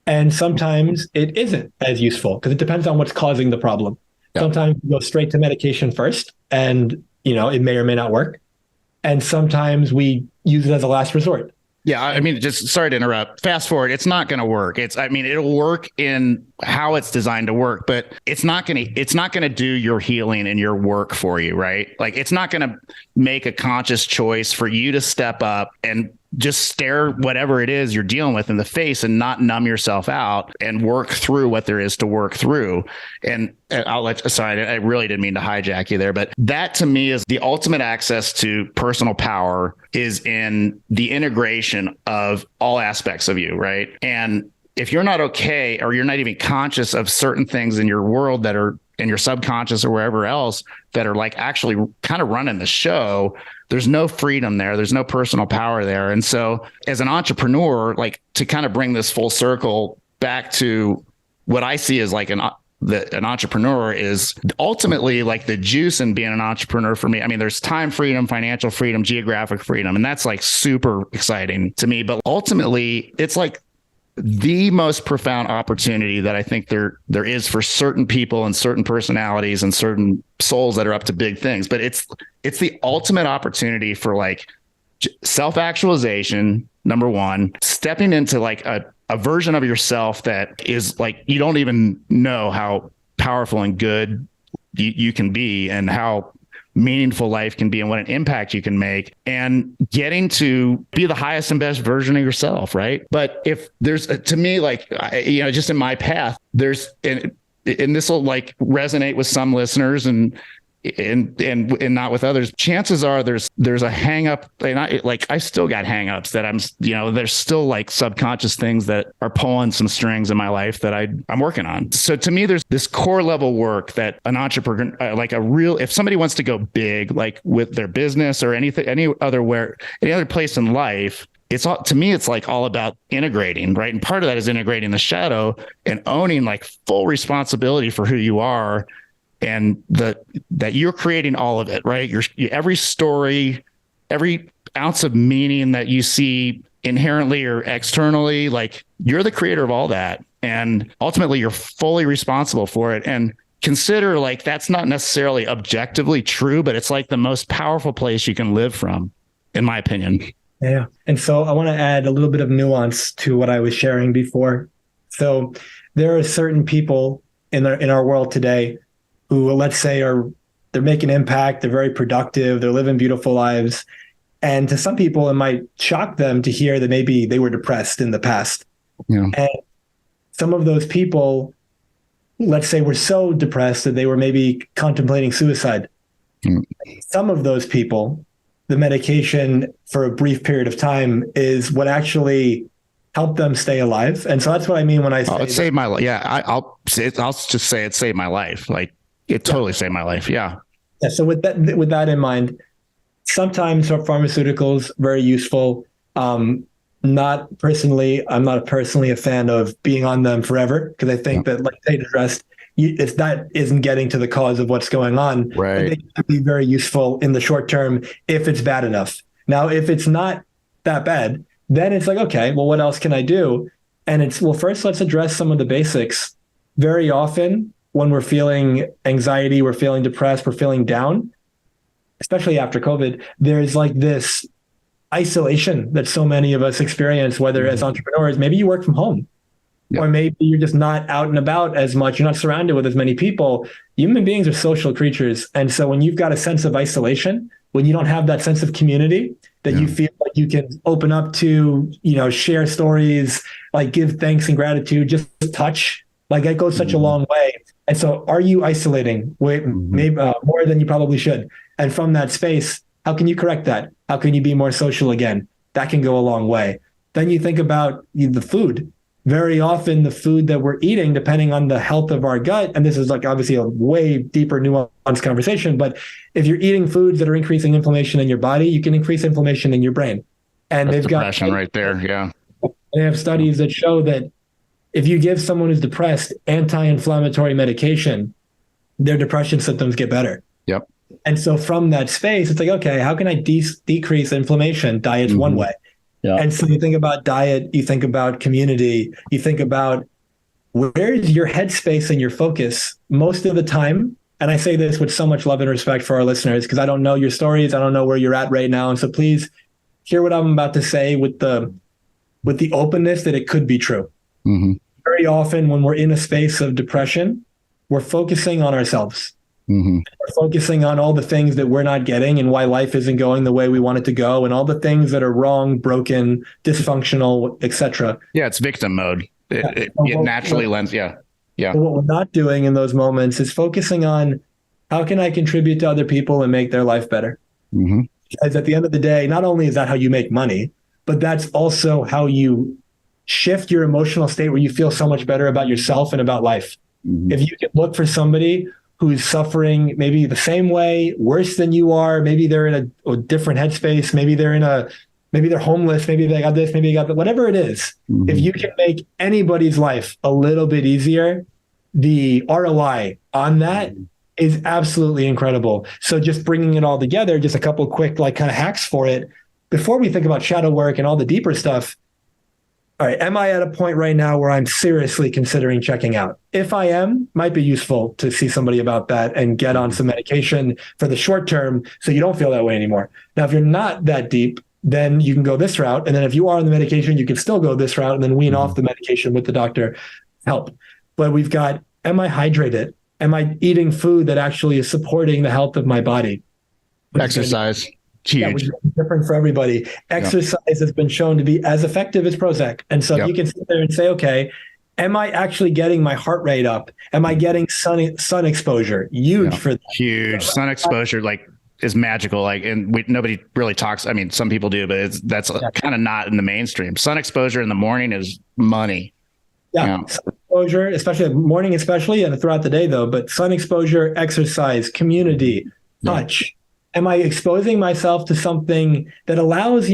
And sometimes it isn't as useful because it depends on what's causing the problem. Sometimes you go straight to medication first and, it may or may not work. And sometimes we use it as a last resort. Yeah. I mean, just sorry to interrupt. Fast forward. It's not going to work. It'll work in how it's designed to work, but it's not going to do your healing and your work for you. Right. Like it's not going to make a conscious choice for you to step up and just stare whatever it is you're dealing with in the face and not numb yourself out and work through what there is to work through. And sorry, I really didn't mean to hijack you there, but that to me is the ultimate access to personal power is in the integration of all aspects of you. Right. And if you're not okay, or you're not even conscious of certain things in your world that are in your subconscious or wherever else that are like actually kind of running the show, there's no freedom there. There's no personal power there. And so as an entrepreneur, like to kind of bring this full circle back to what I see as like an entrepreneur is ultimately like the juice in being an entrepreneur for me. I mean, there's time freedom, financial freedom, geographic freedom, and that's like super exciting to me. But ultimately it's like the most profound opportunity that I think there is for certain people and certain personalities and certain souls that are up to big things. But it's the ultimate opportunity for like self-actualization, number one, stepping into like a version of yourself that is like, you don't even know how powerful and good you can be and how meaningful life can be and what an impact you can make, and getting to be the highest and best version of yourself. Right. But if there's to me, like, just in my path, there's, and this will like resonate with some listeners and not with others. Chances are there's a hang up, and I still got hang ups that there's still like subconscious things that are pulling some strings in my life that I'm working on. So to me, there's this core level work that an entrepreneur, if somebody wants to go big, like with their business or any other place in life, it's all, to me, it's like all about integrating, right? And part of that is integrating the shadow and owning like full responsibility for who you are. And that you're creating all of it, right? Every story, every ounce of meaning that you see inherently or externally, like you're the creator of all that. And ultimately you're fully responsible for it. And consider like, that's not necessarily objectively true, but it's like the most powerful place you can live from, in my opinion. Yeah. And so I want to add a little bit of nuance to what I was sharing before. So there are certain people in our world today who, let's say, they're making impact, they're very productive, they're living beautiful lives. And to some people, it might shock them to hear that maybe they were depressed in the past. Yeah. And some of those people, let's say, were so depressed that they were maybe contemplating suicide. Mm. Some of those people, the medication for a brief period of time is what actually helped them stay alive. And so that's what I mean when I say it saved my life. Yeah, I'll just say it saved my life. Like it totally saved my life. Yeah. Yeah. So with that in mind, sometimes pharmaceuticals very useful. I'm not personally a fan of being on them forever, because I think that, like Tate addressed, if that isn't getting to the cause of what's going on, right, they can be very useful in the short term if it's bad enough. Now, if it's not that bad, then it's like, okay, well, what else can I do? And it's, well, first, let's address some of the basics. Very often when we're feeling anxiety, we're feeling depressed, we're feeling down, especially after COVID, there's like this isolation that so many of us experience, whether as entrepreneurs, maybe you work from home, or maybe you're just not out and about as much. You're not surrounded with as many people. Human beings are social creatures. And so when you've got a sense of isolation, when you don't have that sense of community that you feel like you can open up to, share stories, like give thanks and gratitude, just touch, like that goes such a long way. And so are you isolating maybe more than you probably should? And from that space, how can you correct that? How can you be more social again? That can go a long way. Then you think about the food. Very often the food that we're eating, depending on the health of our gut, and this is like obviously a way deeper, nuanced conversation, but if you're eating foods that are increasing inflammation in your body, you can increase inflammation in your brain. And that's depression right there. Yeah. They have studies that show that if you give someone who's depressed anti-inflammatory medication, their depression symptoms get better. Yep. And so from that space, it's like, okay, how can I decrease inflammation? Diet's one way. Yeah. And so you think about diet, you think about community, you think about where's your headspace and your focus most of the time. And I say this with so much love and respect for our listeners, because I don't know your stories. I don't know where you're at right now. And so please hear what I'm about to say with the openness that it could be true. Mm-hmm. Very often when we're in a space of depression, we're focusing on ourselves. Mm-hmm. We're focusing on all the things that we're not getting and why life isn't going the way we want it to go, and all the things that are wrong, broken, dysfunctional, etc. Yeah, it's victim mode. It naturally lends. Yeah. But what we're not doing in those moments is focusing on how can I contribute to other people and make their life better. Mm-hmm. Because at the end of the day, not only is that how you make money, but that's also how you shift your emotional state, where you feel so much better about yourself and about life. Mm-hmm. If you can look for somebody who's suffering maybe the same way, worse than you are, maybe they're in a different headspace, maybe they're homeless, maybe they got this, maybe they got that, whatever it is. Mm-hmm. If you can make anybody's life a little bit easier, the ROI on that is absolutely incredible. So just bringing it all together, just a couple quick kind of hacks for it. Before we think about shadow work and all the deeper stuff, all right, am I at a point right now where I'm seriously considering checking out? If I am, might be useful to see somebody about that and get on some medication for the short term so you don't feel that way anymore. Now, if you're not that deep, then you can go this route. And then if you are on the medication, you can still go this route and then wean off the medication with the doctor. Help. But we've got, am I hydrated? Am I eating food that actually is supporting the health of my body? Exercise. Huge. Which is different for everybody. Exercise has been shown to be as effective as Prozac. And so you can sit there and say, okay, am I actually getting my heart rate up? Am I getting sun exposure? Huge for that. Huge. Sun exposure is magical. And nobody really talks. I mean, some people do, but that's kind of not in the mainstream. Sun exposure in the morning is money. Yeah. Sun exposure, especially morning, and throughout the day though, but sun exposure, exercise, community, touch. Am I exposing myself to something that allows,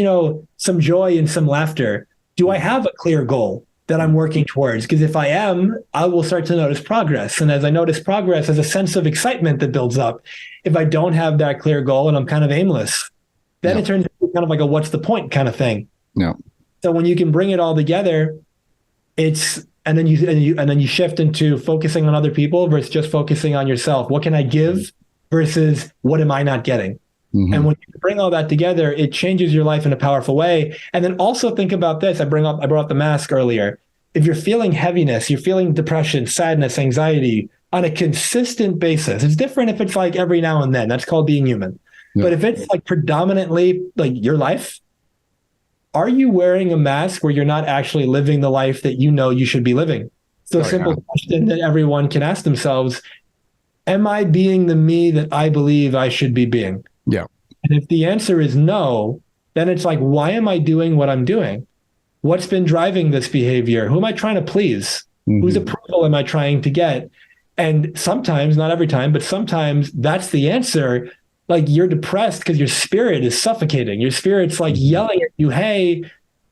some joy and some laughter? Do I have a clear goal that I'm working towards? Because if I am, I will start to notice progress. And as I notice progress, there's a sense of excitement that builds up. If I don't have that clear goal and I'm kind of aimless, then it turns into kind of like a what's the point kind of thing. No. So when you can bring it all together, and then you shift into focusing on other people versus just focusing on yourself. What can I give versus what am I not getting? Mm-hmm. And when you bring all that together, it changes your life in a powerful way. And then also think about this. I brought up the mask earlier. If you're feeling heaviness, you're feeling depression, sadness, anxiety on a consistent basis, it's different if it's like every now and then. That's called being human. Yeah. But if it's like predominantly like your life, are you wearing a mask where you're not actually living the life that you know you should be living? So a simple question that everyone can ask themselves, am I being the me that I believe I should be being? Yeah. And if the answer is no, then it's like, why am I doing what I'm doing? What's been driving this behavior? Who am I trying to please? Mm-hmm. Whose approval am I trying to get? And sometimes, not every time, but sometimes that's the answer. Like you're depressed because your spirit is suffocating. Your spirit's like yelling at you, hey,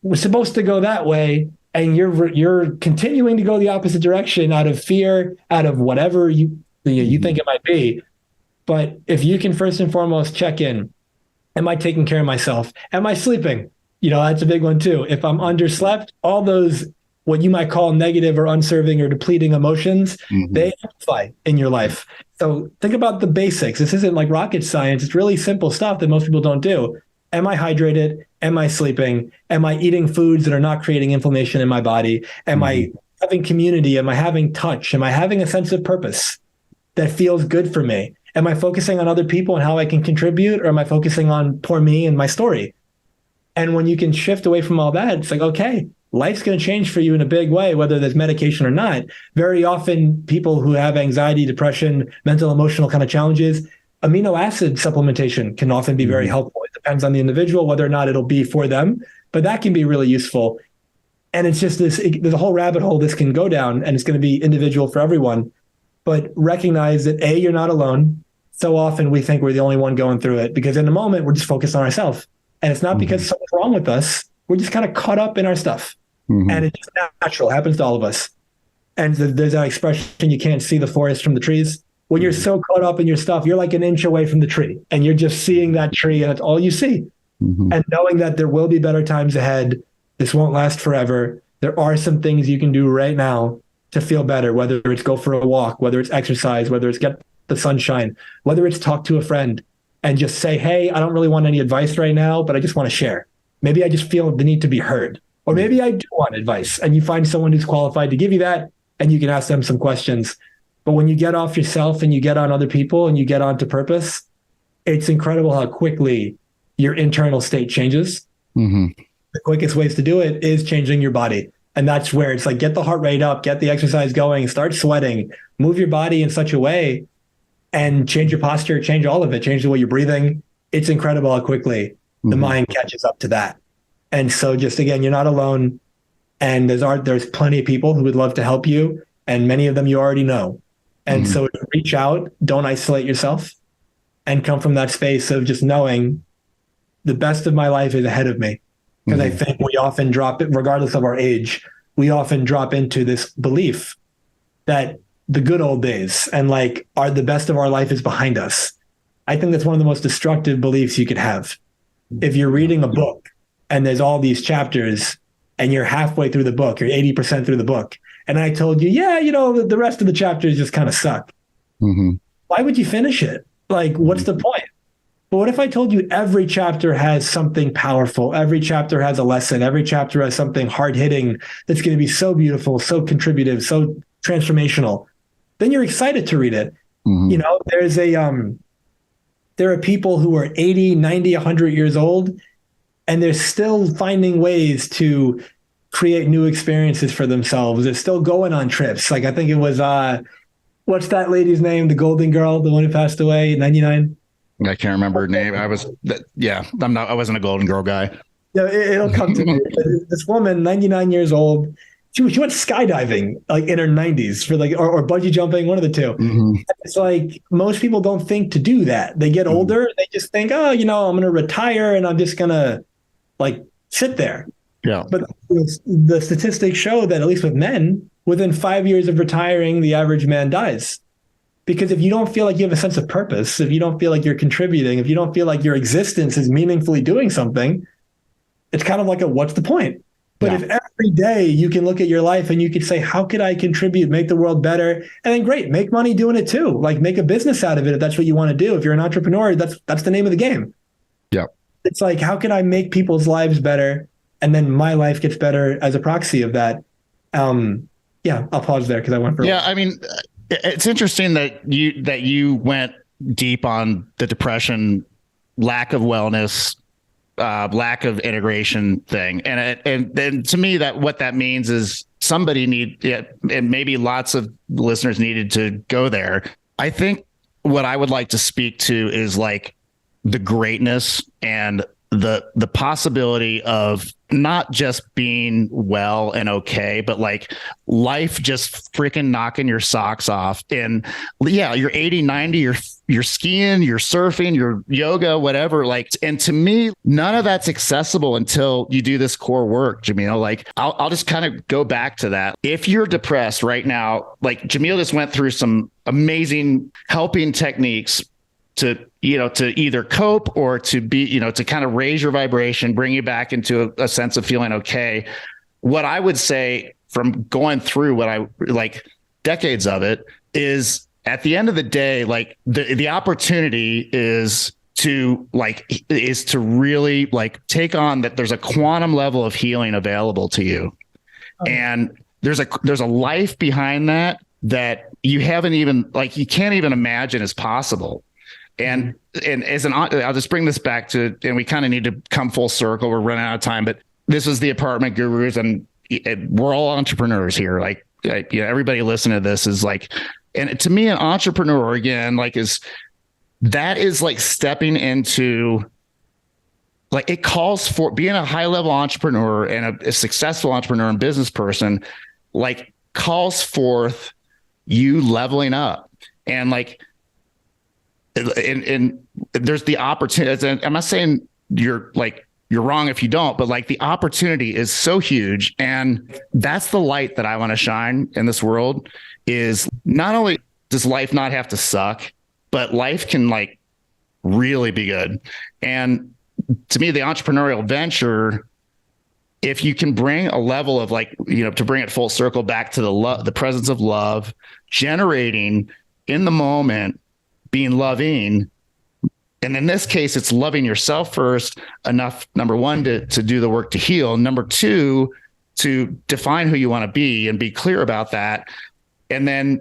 we're supposed to go that way. And you're continuing to go the opposite direction out of fear, out of whatever you think it might be. But if you can first and foremost check in, am I taking care of myself? Am I sleeping? That's a big one too. If I'm underslept, all those, what you might call negative or unserving or depleting emotions, they amplify in your life. So think about the basics. This isn't like rocket science. It's really simple stuff that most people don't do. Am I hydrated? Am I sleeping? Am I eating foods that are not creating inflammation in my body? Am I having community? Am I having touch? Am I having a sense of purpose that feels good for me? Am I focusing on other people and how I can contribute? Or am I focusing on poor me and my story? And when you can shift away from all that, it's like, okay, life's going to change for you in a big way, whether there's medication or not. Very often people who have anxiety, depression, mental, emotional kind of challenges, amino acid supplementation can often be very helpful. It depends on the individual, whether or not it'll be for them, but that can be really useful. And it's just there's a whole rabbit hole this can go down, and it's going to be individual for everyone. But recognize that you're not alone. So often we think we're the only one going through it because in the moment we're just focused on ourselves. And it's not because something's wrong with us. We're just kind of caught up in our stuff. And it's just natural. It happens to all of us. And there's that expression, you can't see the forest from the trees. When you're so caught up in your stuff, you're like an inch away from the tree and you're just seeing that tree and that's all you see. And knowing that there will be better times ahead. This won't last forever. There are some things you can do right now to feel better, whether it's go for a walk, whether it's exercise, whether it's get the sunshine, whether it's talk to a friend and just say, hey, I don't really want any advice right now, but I just want to share. Maybe I just feel the need to be heard. Or maybe I do want advice and you find someone who's qualified to give you that and you can ask them some questions. But when you get off yourself and you get on other people and you get onto purpose, it's incredible how quickly your internal state changes. The quickest ways to do it is changing your body. And that's where it's like, get the heart rate up, get the exercise going, start sweating, move your body in such a way and change your posture, change all of it, change the way you're breathing. It's incredible how quickly the mind catches up to that. And so just, again, you're not alone. And there's plenty of people who would love to help you. And many of them you already know. And so reach out, don't isolate yourself and come from that space of just knowing the best of my life is ahead of me. Because I think we often drop it, regardless of our age, we often drop into this belief that the good old days and like the best of our life is behind us. I think that's one of the most destructive beliefs you could have. If you're reading a book and there's all these chapters and you're halfway through the book, you're 80% through the book. And I told you, the rest of the chapters just kind of suck. Why would you finish it? Like, what's the point? But what if I told you every chapter has something powerful? Every chapter has a lesson. Every chapter has something hard hitting that's going to be so beautiful, so contributive, so transformational. Then you're excited to read it. There are people who are 80, 90, 100 years old, and they're still finding ways to create new experiences for themselves. They're still going on trips. Like I think it was, what's that lady's name? The Golden Girl, the one who passed away, 99. I can't remember her name. I wasn't a Golden Girl guy. Yeah, it'll come to me. This woman, 99 years old, she went skydiving like in her 90s for like, or bungee jumping, one of the two. It's like most people don't think to do that. They get older, they just think, I'm going to retire and I'm just going to like sit there. Yeah. But the statistics show that at least with men, within 5 years of retiring, the average man dies. Because if you don't feel like you have a sense of purpose, if you don't feel like you're contributing, if you don't feel like your existence is meaningfully doing something, it's kind of like what's the point? But if every day you can look at your life and you could say, how could I contribute, make the world better? And then great, make money doing it too. Like make a business out of it if that's what you want to do. If you're an entrepreneur, that's the name of the game. Yeah. It's like, how can I make people's lives better? And then my life gets better as a proxy of that. Yeah, I'll pause there because I went for I mean, it's interesting that you went deep on the depression, lack of wellness, lack of integration thing. And then to me, that what that means is somebody and maybe lots of listeners needed to go there. I think what I would like to speak to is like the greatness and the possibility of not just being well and okay, but like life just freaking knocking your socks off. And yeah, you're 80, 90, you're skiing, you're surfing, you're yoga, whatever. Like, and to me, none of that's accessible until you do this core work, Jamil. Like, I'll just kind of go back to that. If you're depressed right now, like Jamil just went through some amazing helping techniques to either cope or to be, to kind of raise your vibration, bring you back into a sense of feeling okay. What I would say from going through what I like decades of it is at the end of the day, like the opportunity is to really like take on that there's a quantum level of healing available to you. Okay. And there's a life behind that you haven't even, like, you can't even imagine is possible. And I'll just bring this back to, and we kind of need to come full circle. We're running out of time, but this is the Apartment Gurus, and we're all entrepreneurs here. Like, everybody listening to this is like, and to me, an entrepreneur again, like is like stepping into, like, it calls for being a high level entrepreneur and a successful entrepreneur and business person, like calls forth you leveling up and like, and there's the opportunity. I'm not saying you're wrong if you don't, but like the opportunity is so huge. And that's the light that I want to shine in this world is not only does life not have to suck, but life can like really be good. And to me, the entrepreneurial venture, if you can bring a level of like, to bring it full circle back to the presence of love, generating in the moment, being loving. And in this case, it's loving yourself first enough, number one, to do the work to heal. Number two, to define who you want to be and be clear about that. And then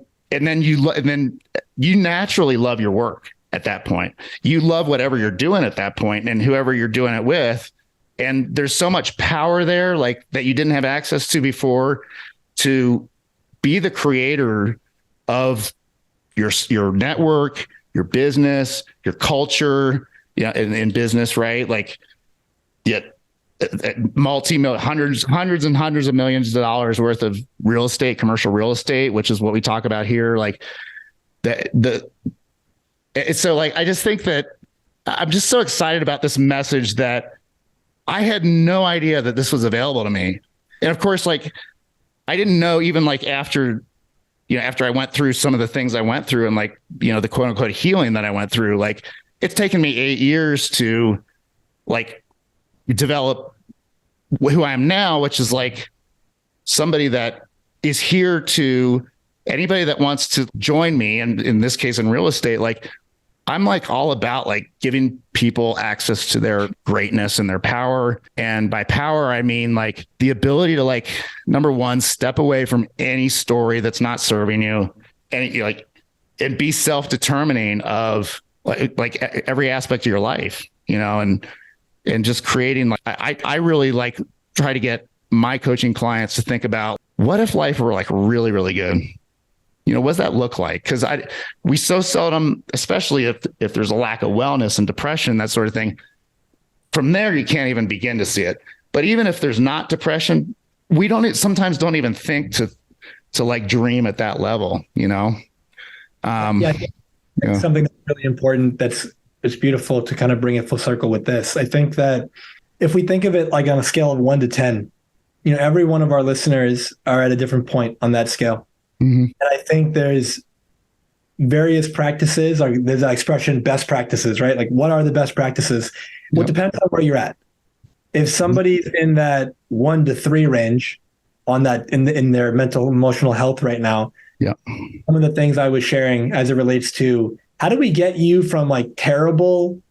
you naturally love your work at that point. You love whatever you're doing at that point and whoever you're doing it with. And there's so much power there, like that you didn't have access to before, to be the creator of your network, your business, your culture, in business, right? Like, hundreds and hundreds of millions of dollars worth of real estate, commercial real estate, which is what we talk about here. Like so like, I just think that I'm just so excited about this message that I had no idea that this was available to me. And of course, like, I didn't know even like after I went through some of the things I went through and like, the quote unquote healing that I went through, like it's taken me 8 years to like develop who I am now, which is like somebody that is here to anybody that wants to join me. And in this case, in real estate, like I'm like all about like giving people access to their greatness and their power. And by power, I mean like the ability to like, number one, step away from any story that's not serving you and be self-determining of like every aspect of your life, and just creating like, I really like try to get my coaching clients to think about what if life were like really, really good? What does that look like? Because we so seldom, especially if there's a lack of wellness and depression, that sort of thing, from there, you can't even begin to see it. But even if there's not depression, we sometimes don't even think to like dream at that level, Something that's really important. It's beautiful to kind of bring it full circle with this. I think that if we think of it like on a scale of 1 to 10, every one of our listeners are at a different point on that scale. Mm-hmm. And I think there's various practices, or there's that expression, best practices, right? Like, what are the best practices? Well, it depends on where you're at. If somebody's in that 1 to 3 range on that in their mental emotional health right now, yeah, some of the things I was sharing as it relates to how do we get you from like terrible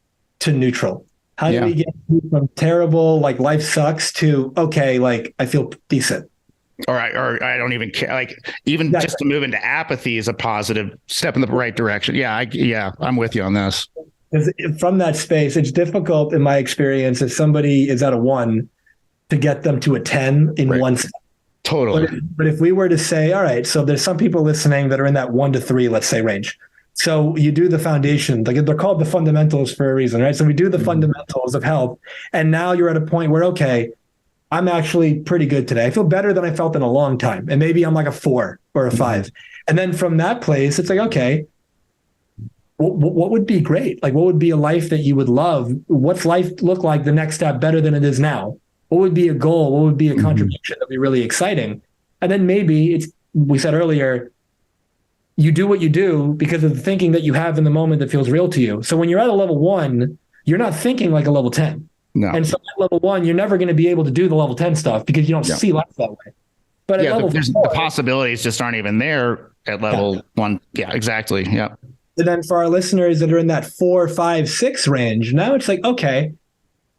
to neutral? How do we get you from terrible, like life sucks, to okay, like I feel decent? Or I don't even care. Like even just to move into apathy is a positive step in the right direction. Yeah, I'm with you on this. Because from that space, it's difficult in my experience if somebody is at a 1 to get them to a 10 in one step. Totally. But if we were to say, all right, so there's some people listening that are in that 1 to 3, let's say, range. So you do the foundation, like they're called the fundamentals for a reason, right? So we do the fundamentals of health. And now you're at a point where, okay, I'm actually pretty good today. I feel better than I felt in a long time. And maybe I'm like a 4 or a 5. And then from that place, it's like, okay, what would be great? Like, what would be a life that you would love? What's life look like the next step better than it is now? What would be a goal? What would be a contribution that would be really exciting? And then maybe we said earlier, you do what you do because of the thinking that you have in the moment that feels real to you. So when you're at a level 1, you're not thinking like a level 10. No. And so at level 1, you're never going to be able to do the level 10 stuff because you don't see life that way. But at level 4, the possibilities just aren't even there at level 1. Yeah, exactly. Yeah. And then for our listeners that are in that 4, 5, 6 range, now it's like, okay,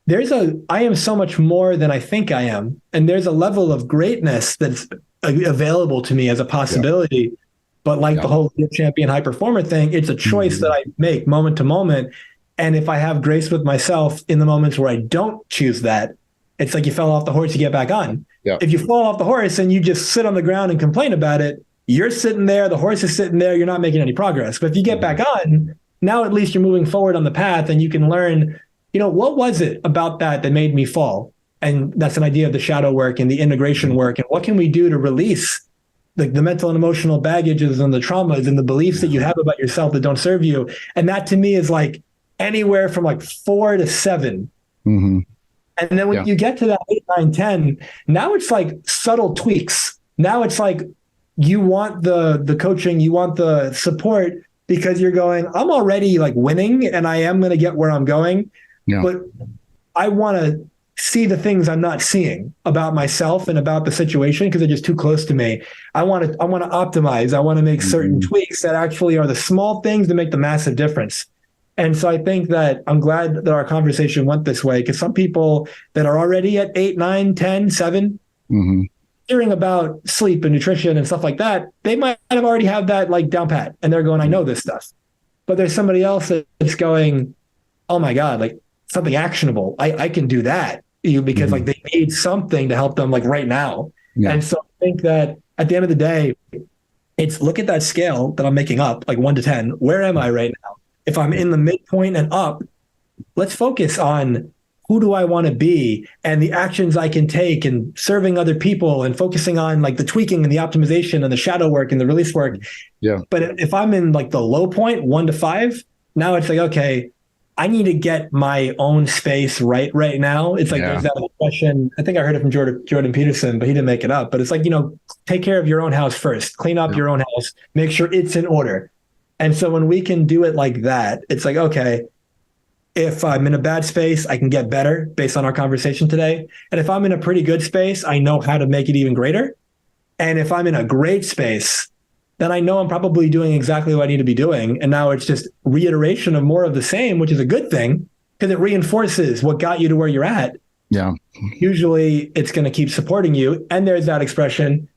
I am so much more than I think I am. And there's a level of greatness that's available to me as a possibility. But like the whole champion high performer thing, it's a choice that I make moment to moment. And if I have grace with myself in the moments where I don't choose that, it's like you fell off the horse, you get back on. Yeah. If you fall off the horse and you just sit on the ground and complain about it, you're sitting there, the horse is sitting there, you're not making any progress. But if you get back on, now at least you're moving forward on the path and you can learn, what was it about that made me fall? And that's an idea of the shadow work and the integration work. And what can we do to release the mental and emotional baggages and the traumas and the beliefs that you have about yourself that don't serve you? And that to me is like anywhere from like 4 to 7. And then when you get to that 8, 9, 10, now it's like subtle tweaks. Now it's like you want the coaching, you want the support because you're going, I'm already like winning and I am going to get where I'm going. Yeah. But I want to see the things I'm not seeing about myself and about the situation because they're just too close to me. I want to optimize. I want to make certain tweaks that actually are the small things that make the massive difference. And so I think that I'm glad that our conversation went this way because some people that are already at 8, 9, 10, 7, hearing about sleep and nutrition and stuff like that, they might have already have that like down pat and they're going, I know this stuff. But there's somebody else that's going, oh my God, like something actionable. I can do that because like they need something to help them like right now. Yeah. And so I think that at the end of the day, it's look at that scale that I'm making up, like 1 to 10. Where am I right now? If I'm in the midpoint and up, let's focus on who do I want to be and the actions I can take and serving other people and focusing on like the tweaking and the optimization and the shadow work and the release work. Yeah. But if I'm in like the low point, 1 to 5, now it's like, okay, I need to get my own space right now. It's like there's that expression. I think I heard it from Jordan Peterson, but he didn't make it up. But it's like, take care of your own house first. Clean up your own house. Make sure it's in order. And so when we can do it like that, it's like, okay, if I'm in a bad space, I can get better based on our conversation today. And if I'm in a pretty good space, I know how to make it even greater. And if I'm in a great space, then I know I'm probably doing exactly what I need to be doing. And now it's just reiteration of more of the same, which is a good thing because it reinforces what got you to where you're at. Yeah. Usually it's going to keep supporting you. And there's that expression,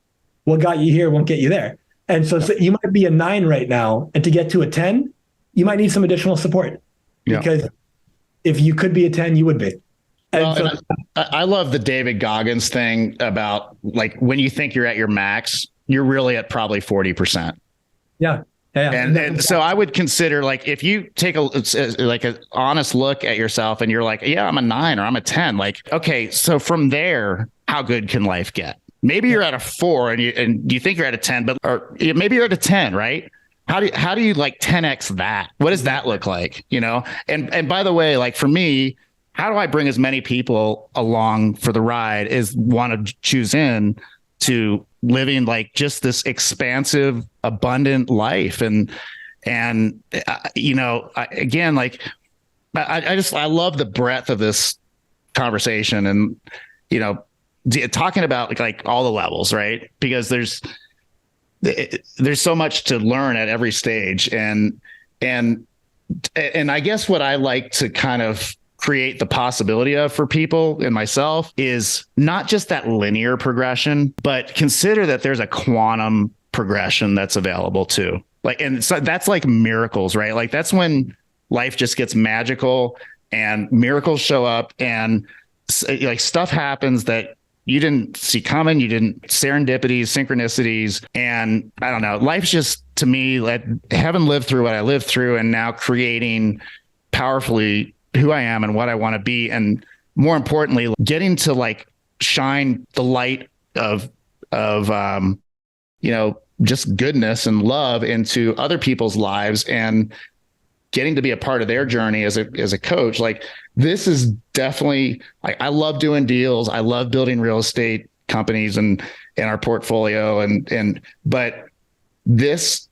what got you here won't get you there. And so you might be a 9 right now. And to get to a 10, you might need some additional support because if you could be a 10, you would be. And I love the David Goggins thing about like when you think you're at your max, you're really at probably 40%. Yeah. And so I would consider like if you take an honest look at yourself and you're like, yeah, I'm a 9 or I'm a 10. Like, okay, so from there, how good can life get? Maybe you're at a 4 and you think you're at a 10, or maybe you're at a 10, right? How do you like 10x that? What does that look like? And by the way, like for me, how do I bring as many people along for the ride as want to choose in to living like just this expansive, abundant life? And again, like I love the breadth of this conversation and, talking about like all the levels, right? Because there's so much to learn at every stage. And I guess what I like to kind of create the possibility of for people and myself is not just that linear progression, but consider that there's a quantum progression that's available too. Like, and so that's like miracles, right? Like that's when life just gets magical and miracles show up and like stuff happens that you didn't see coming. You didn't serendipities, synchronicities. And I don't know, life's just, to me, like having lived through what I lived through and now creating powerfully who I am and what I want to be. And more importantly, getting to like shine the light of just goodness and love into other people's lives and getting to be a part of their journey as a coach. Like this is definitely, I love doing deals. I love building real estate companies and our portfolio. But this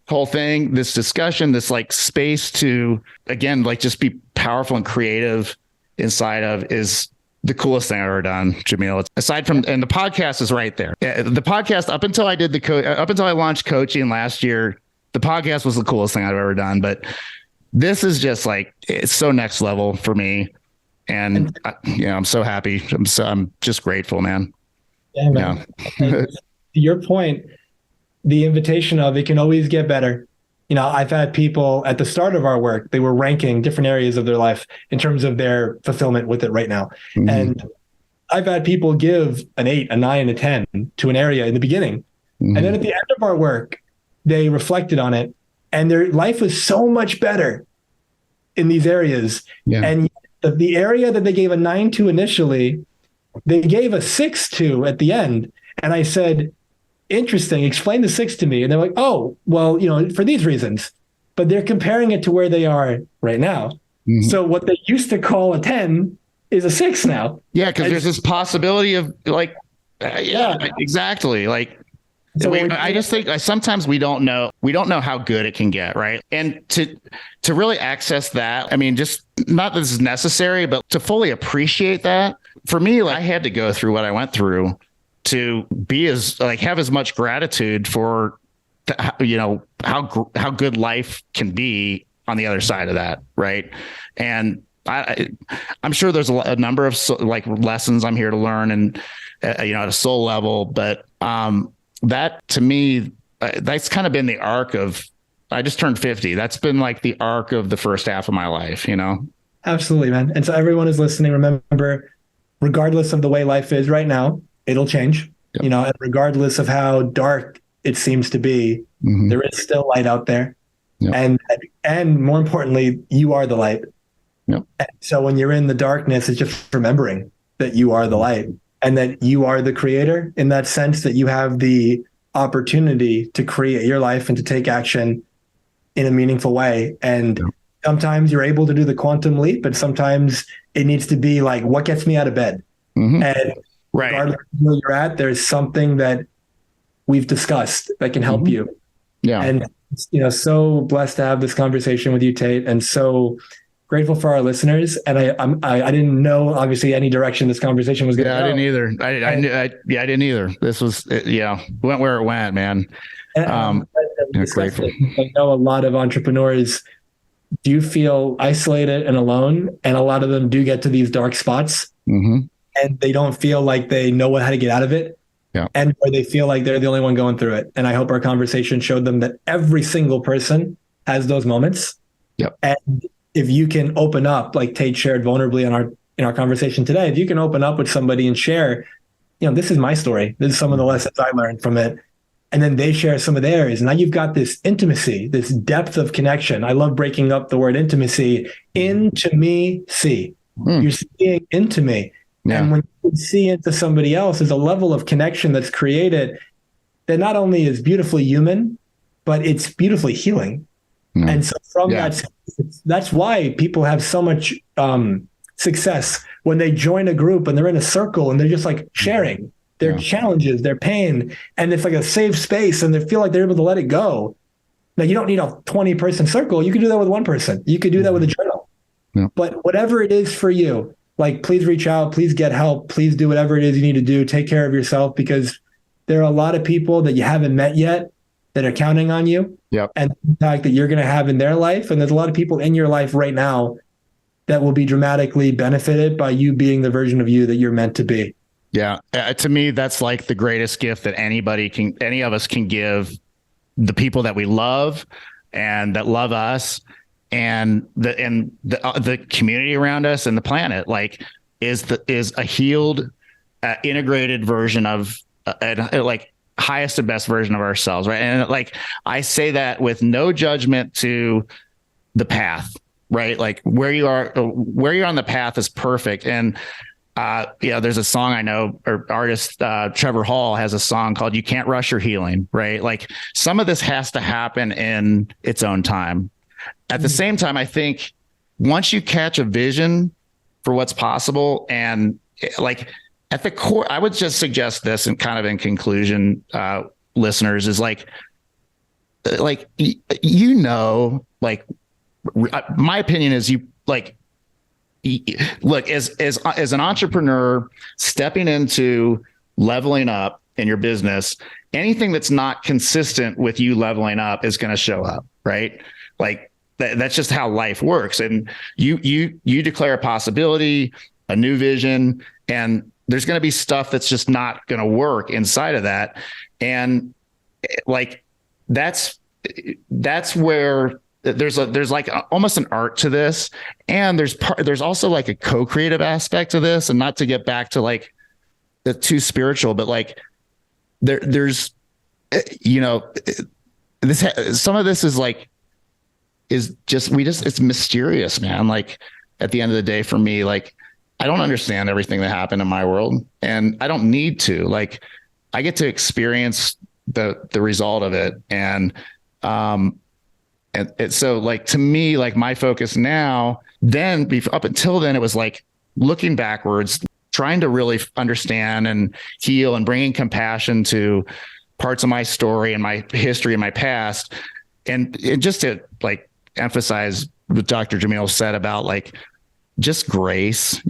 whole thing, this discussion, this like space to, again, like just be powerful and creative inside of is the coolest thing I've ever done, Jamil. Aside from, and the podcast is right there. The podcast, up until I launched coaching last year, the podcast was the coolest thing I've ever done. But this is just like, it's so next level for me. And I'm so happy. I'm just grateful, man. Yeah, man. To your point, the invitation of it can always get better. I've had people at the start of our work, they were ranking different areas of their life in terms of their fulfillment with it right now. Mm-hmm. And I've had people give an 8, a 9, a 10 to an area in the beginning. Mm-hmm. And then at the end of our work, they reflected on it and their life was so much better in these areas. Yeah. And the area that they gave a 9 to initially, they gave a 6 to at the end. And I said, interesting, explain the 6 to me. And they're like, oh, well, for these reasons. But they're comparing it to where they are right now. Mm-hmm. So what they used to call a 10 is a 6 now. Yeah, because there's this possibility of like, exactly. Like, so I just think sometimes we don't know how good it can get, right? And to really access that, I mean, just not that this is necessary, but to fully appreciate that, for me, like I had to go through what I went through to be have as much gratitude for, how good life can be on the other side of that, right? And I'm sure there's a number of lessons I'm here to learn, and at a soul level, but that to me, that's kind of been the arc of. I just turned 50. That's been like the arc of the first half of my life, Absolutely, man. And so everyone is listening. Remember, regardless of the way life is right now, it'll change, and regardless of how dark it seems to be, mm-hmm. there is still light out there. Yep. And more importantly, you are the light. Yep. And so when you're in the darkness, it's just remembering that you are the light and that you are the creator, in that sense that you have the opportunity to create your life and to take action in a meaningful way. And sometimes you're able to do the quantum leap, but sometimes it needs to be like, what gets me out of bed? Mm-hmm. And regardless of where you're at, there's something that we've discussed that can help mm-hmm. you. Yeah. And, so blessed to have this conversation with you, Tate, and so grateful for our listeners. And I didn't know, obviously, any direction this conversation was going to go. I didn't either. I didn't either. This was, went where it went, man. Grateful. I know a lot of entrepreneurs do feel isolated and alone, and a lot of them do get to these dark spots, mm-hmm. and they don't feel like they know how to get out of it. Yeah. And or they feel like they're the only one going through it. And I hope our conversation showed them that every single person has those moments. Yep. And if you can open up, like Tate shared vulnerably in our conversation today, if you can open up with somebody and share, this is my story. This is some of the lessons I learned from it. And then they share some of theirs. And now you've got this intimacy, this depth of connection. I love breaking up the word intimacy into me, see. You're seeing into me. Yeah. And when you see into somebody else, there's a level of connection that's created that not only is beautifully human, but it's beautifully healing. And so from that's why people have so much success when they join a group and they're in a circle and they're just like sharing their challenges, their pain, and it's like a safe space and they feel like they're able to let it go. Now, you don't need a 20-person circle. You can do that with one person. You could do that with a journal. Yeah. But whatever it is for you, like, please reach out, please get help, please do whatever it is you need to do. Take care of yourself, because there are a lot of people that you haven't met yet that are counting on you. Yep. And the impact that you're going to have in their life. And there's a lot of people in your life right now that will be dramatically benefited by you being the version of you that you're meant to be. Yeah. To me, that's like the greatest gift that any of us can give the people that we love and that love us, and the community around us and the planet, like is a healed, integrated version of like highest and best version of ourselves. Right. And like, I say that with no judgment to the path, right? Like where you're on the path is perfect. And, there's a song I know, or artist, Trevor Hall has a song called "You Can't Rush Your Healing," right? Like some of this has to happen in its own time. At the same time, I think once you catch a vision for what's possible, and like at the core, I would just suggest this, and kind of in conclusion, listeners, is like, like my opinion is look, as an entrepreneur stepping into leveling up in your business, anything that's not consistent with you leveling up is going to show up, right? Like that's just how life works. And you declare a possibility, a new vision, and there's going to be stuff that's just not going to work inside of that. And like, that's where there's like almost an art to this. And there's also like a co-creative aspect to this, and not to get back to like the too spiritual, but like there's, some of this is just it's mysterious, man. Like at the end of the day, for me, like, I don't understand everything that happened in my world, and I don't need to. Like, I get to experience the result of it. And so like, to me, like my focus now, up until then, it was like looking backwards, trying to really understand and heal, and bringing compassion to parts of my story and my history and my past. And just to like emphasize what Dr. Jamil said about like just grace,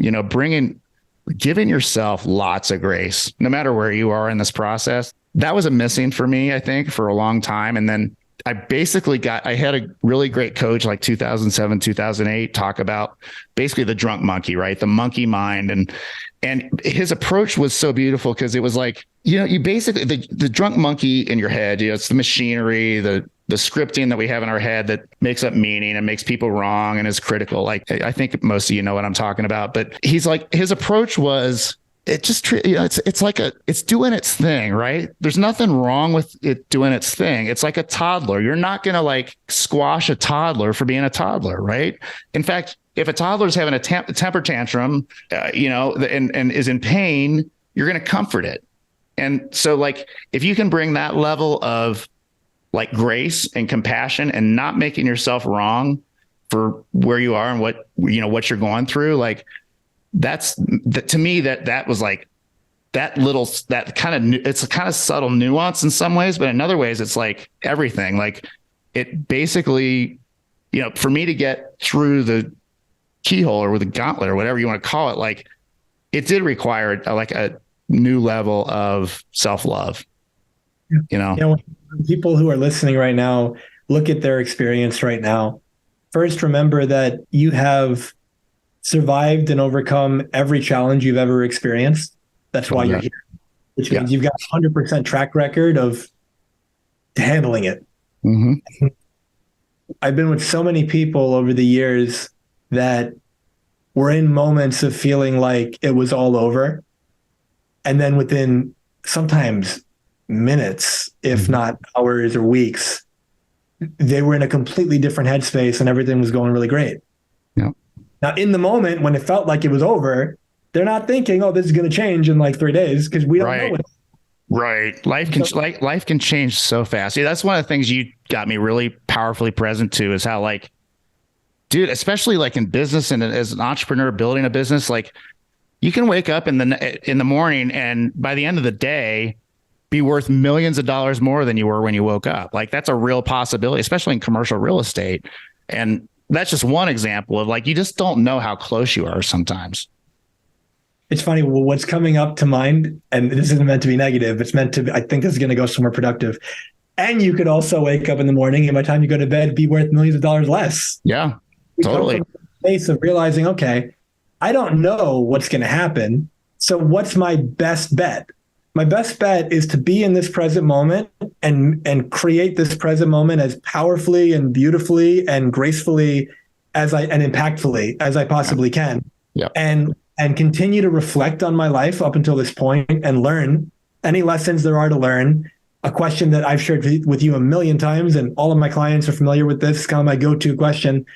giving yourself lots of grace, no matter where you are in this process. That was a missing for me, I think, for a long time. And then I had a really great coach like 2007, 2008 talk about basically the drunk monkey, right? The monkey mind. And his approach was so beautiful, because it was like, you basically, the drunk monkey in your head, it's the machinery, the scripting that we have in our head that makes up meaning and makes people wrong and is critical. Like, I think most of you know what I'm talking about, but he's like, his approach was, it just, it's doing its thing, right? There's nothing wrong with it doing its thing. It's like a toddler. You're not going to like squash a toddler for being a toddler, right? In fact, if a toddler's having a temper tantrum, and is in pain, you're going to comfort it. And so like, if you can bring that level of like grace and compassion, and not making yourself wrong for where you are and what you're going through, like, to me, that was like that kind of, it's a kind of subtle nuance in some ways, but in other ways it's like everything. Like, it basically, for me to get through the keyhole or with the gauntlet or whatever you want to call it, like, it did require like a new level of self-love. When people who are listening right now look at their experience right now, first remember that you have survived and overcome every challenge you've ever experienced. That's why you're here, which means you've got a 100% track record of handling it. Mm-hmm. I've been with so many people over the years that were in moments of feeling like it was all over. And then within sometimes minutes, if not hours or weeks, they were in a completely different headspace and everything was going really great. Yeah. Now, in the moment when it felt like it was over, they're not thinking, "Oh, this is going to change in like 3 days," because we don't know what. Right. Life can change so fast. Yeah, that's one of the things you got me really powerfully present to, is how, like, dude, especially like in business and as an entrepreneur building a business, like, you can wake up in the morning and by the end of the day be worth millions of dollars more than you were when you woke up. Like, that's a real possibility, especially in commercial real estate. And that's just one example of, like, you just don't know how close you are sometimes. It's funny. Well, what's coming up to mind, and this isn't meant to be negative. It's meant to be, I think this is going to go somewhere productive. And you could also wake up in the morning and by the time you go to bed, be worth millions of dollars less. Yeah, totally. Come from the place of realizing, okay, I don't know what's going to happen. So what's my best bet? My best bet is to be in this present moment and create this present moment as powerfully and beautifully and gracefully and impactfully as I possibly can. Yeah. And continue to reflect on my life up until this point and learn any lessons there are to learn. A question that I've shared with you a million times, and all of my clients are familiar with this, kind of my go-to question.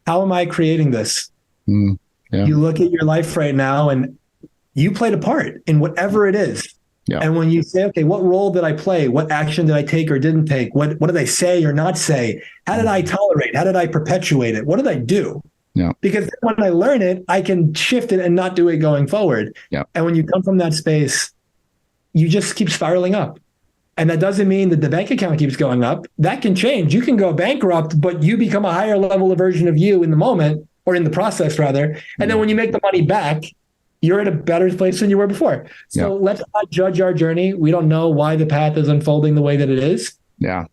How am I creating this? You look at your life right now and you played a part in whatever it is. Yeah. And when you say, okay, what role did I play? What action did I take or didn't take? What did I say or not say? How did I tolerate? How did I perpetuate it? What did I do? Yeah. Because when I learn it, I can shift it and not do it going forward. Yeah. And when you come from that space, you just keep spiraling up. And that doesn't mean that the bank account keeps going up. That can change. You can go bankrupt, but you become a higher level of version of you in the moment, or in the process rather. And then when you make the money back, you're in a better place than you were before. So let's not judge our journey. We don't know why the path is unfolding the way that it is. Yeah.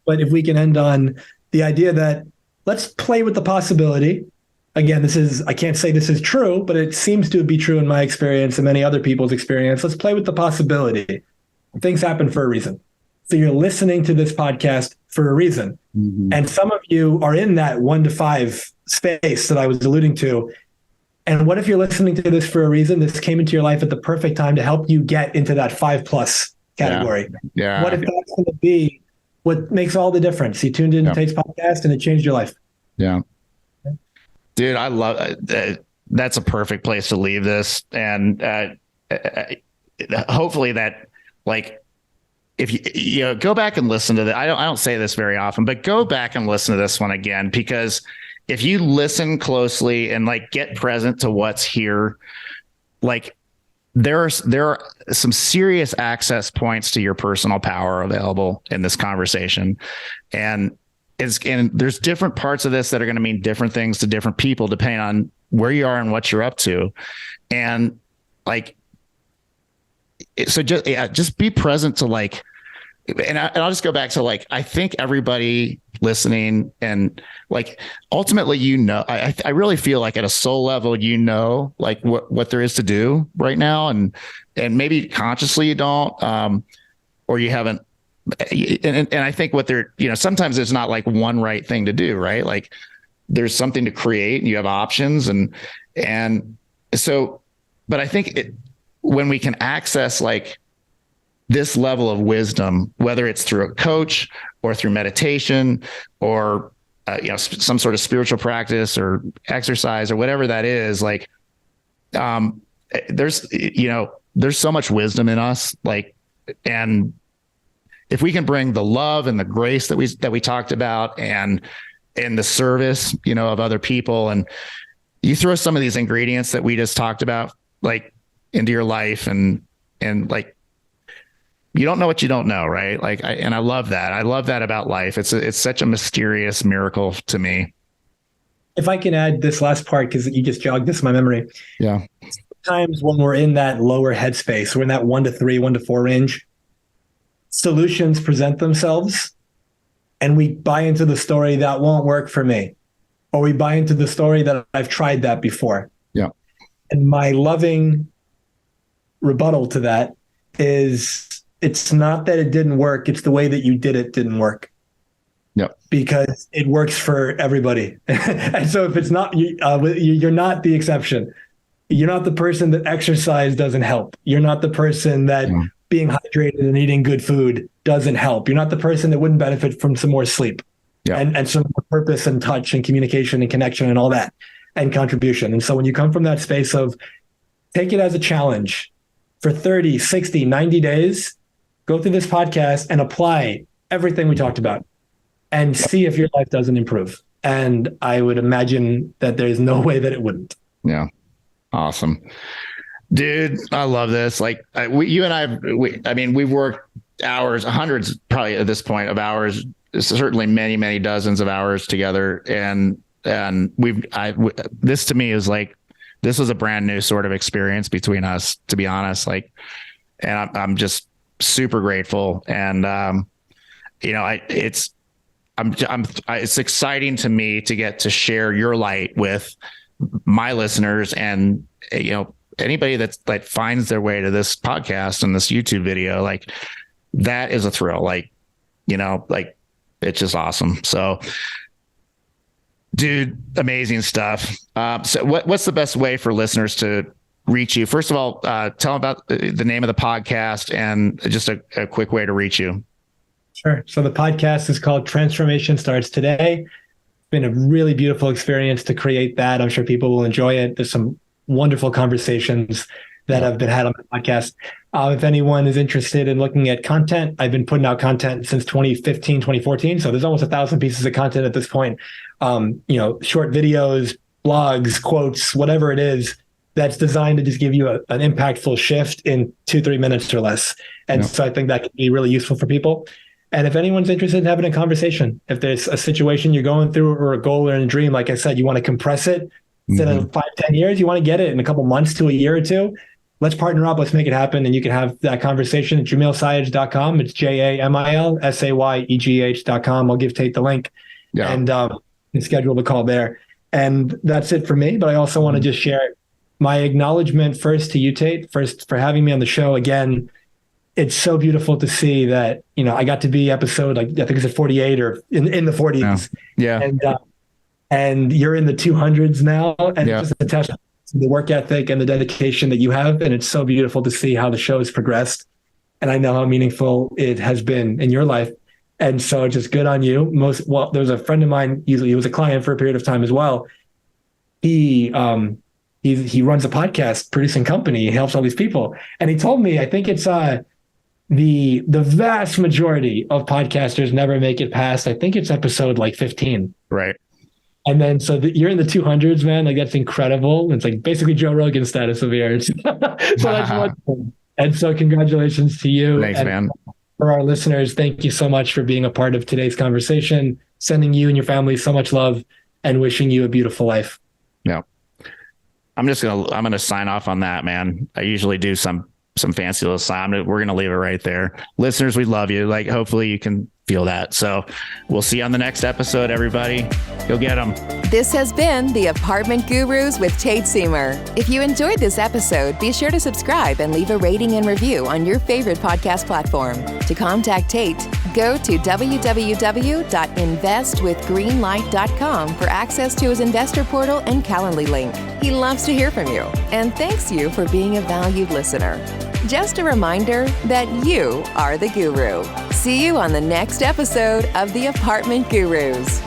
But if we can end on the idea that let's play with the possibility. Again, I can't say this is true, but it seems to be true in my experience and many other people's experience. Let's play with the possibility. Things happen for a reason. So you're listening to this podcast for a reason. Mm-hmm. And some of you are in that 1 to 5 space that I was alluding to. And what if you're listening to this for a reason? This came into your life at the perfect time to help you get into that 5+ category. Yeah. What if that's going to be what makes all the difference? You tuned in to Tate's podcast and it changed your life. Yeah. Dude, I love it. That's a perfect place to leave this. And hopefully that, like, if you go back and listen to that, I don't say this very often, but go back and listen to this one again, because if you listen closely and like get present to what's here, like there are some serious access points to your personal power available in this conversation. And there's different parts of this that are going to mean different things to different people, depending on where you are and what you're up to. And like, so just be present to like, and I'll just go back to like, I think everybody listening and like, ultimately, I really feel like at a soul level, like what there is to do right now. And maybe consciously you don't, or you haven't. And I think sometimes there's not like one right thing to do, right? Like there's something to create and you have options. And so, but I think when we can access like this level of wisdom, whether it's through a coach or through meditation or, some sort of spiritual practice or exercise or whatever that is, like, there's so much wisdom in us, like, and if we can bring the love and the grace that we talked about and the service, of other people, and you throw some of these ingredients that we just talked about, like into your life and like, you don't know what you don't know. Right. Like, I love that. I love that about life. It's such a mysterious miracle to me. If I can add this last part, because you just jogged this in my memory. Yeah. Sometimes when we're in that lower headspace, we're in that 1 to 3, 1 to 4 range, solutions present themselves and we buy into the story that won't work for me, or we buy into the story that I've tried that before. Yeah. And my loving rebuttal to that is, it's not that it didn't work. It's the way that you did it didn't work. Yep. Because it works for everybody. And so if it's not, you're not the exception. You're not the person that exercise doesn't help. You're not the person that being hydrated and eating good food doesn't help. You're not the person that wouldn't benefit from some more sleep and some more purpose and touch and communication and connection and all that and contribution. And so when you come from that space of take it as a challenge for 30, 60, 90 days, go through this podcast and apply everything we talked about and see if your life doesn't improve. And I would imagine that there's no way that it wouldn't. Yeah. Awesome. Dude, I love this. Like you and I, we've worked hours, hundreds probably at this point of hours, certainly many, many dozens of hours together. And this to me is like this was a brand new sort of experience between us, to be honest. Like, and I'm just super grateful. And, it's exciting to me to get to share your light with my listeners, and, anybody that finds their way to this podcast and this YouTube video, like, that is a thrill. Like, it's just awesome. So, dude, amazing stuff. So what's the best way for listeners to reach you? First of all, tell them about the name of the podcast and just a quick way to reach you. Sure. So the podcast is called Transformation Starts Today. It's been a really beautiful experience to create that. I'm sure people will enjoy it. There's some wonderful conversations that have been had on the podcast. If anyone is interested in looking at content, I've been putting out content since 2015, 2014. So there's almost 1,000 pieces of content at this point. Short videos, blogs, quotes, whatever it is, that's designed to just give you an impactful shift in 2-3 minutes or less. And so I think that can be really useful for people. And if anyone's interested in having a conversation, if there's a situation you're going through or a goal or a dream, like I said, you want to compress it instead of 5-10 years, you want to get it in a couple months to a year or two. Let's partner up. Let's make it happen. And you can have that conversation at jamilsayegh.com. It's JAMILSAYEGH.com. I'll give Tate the link and schedule the call there. And that's it for me. But I also want to just share my acknowledgement first to you, Tate, first for having me on the show again. It's so beautiful to see that, I got to be episode, I think it's at 48 or in the 40s. Yeah. And you're in the 200s now. And it's just a testament to the work ethic and the dedication that you have. And it's so beautiful to see how the show has progressed. And I know how meaningful it has been in your life. And so just good on you. There was a friend of mine, he was a client for a period of time as well. He runs a podcast producing company. He helps all these people. And he told me, I think it's the vast majority of podcasters never make it past, I think it's episode like 15. Right. And then, so you're in the 200s, man. Like, that's incredible. It's like basically Joe Rogan status of yours. So that's wonderful. And so congratulations to you. Thanks, man. For our listeners, thank you so much for being a part of today's conversation, sending you and your family so much love and wishing you a beautiful life. Yeah. I'm going to sign off on that, man. I usually do some fancy little sign. We're going to leave it right there. Listeners, we love you. Like, hopefully you can feel that. So we'll see you on the next episode, everybody. Go get them. This has been The Apartment Gurus with Tate Siemer. If you enjoyed this episode, be sure to subscribe and leave a rating and review on your favorite podcast platform. To contact Tate, go to www.investwithgreenlight.com for access to his investor portal and Calendly link. He loves to hear from you and thanks you for being a valued listener. Just a reminder that you are the guru. See you on the next episode of The Apartment Gurus.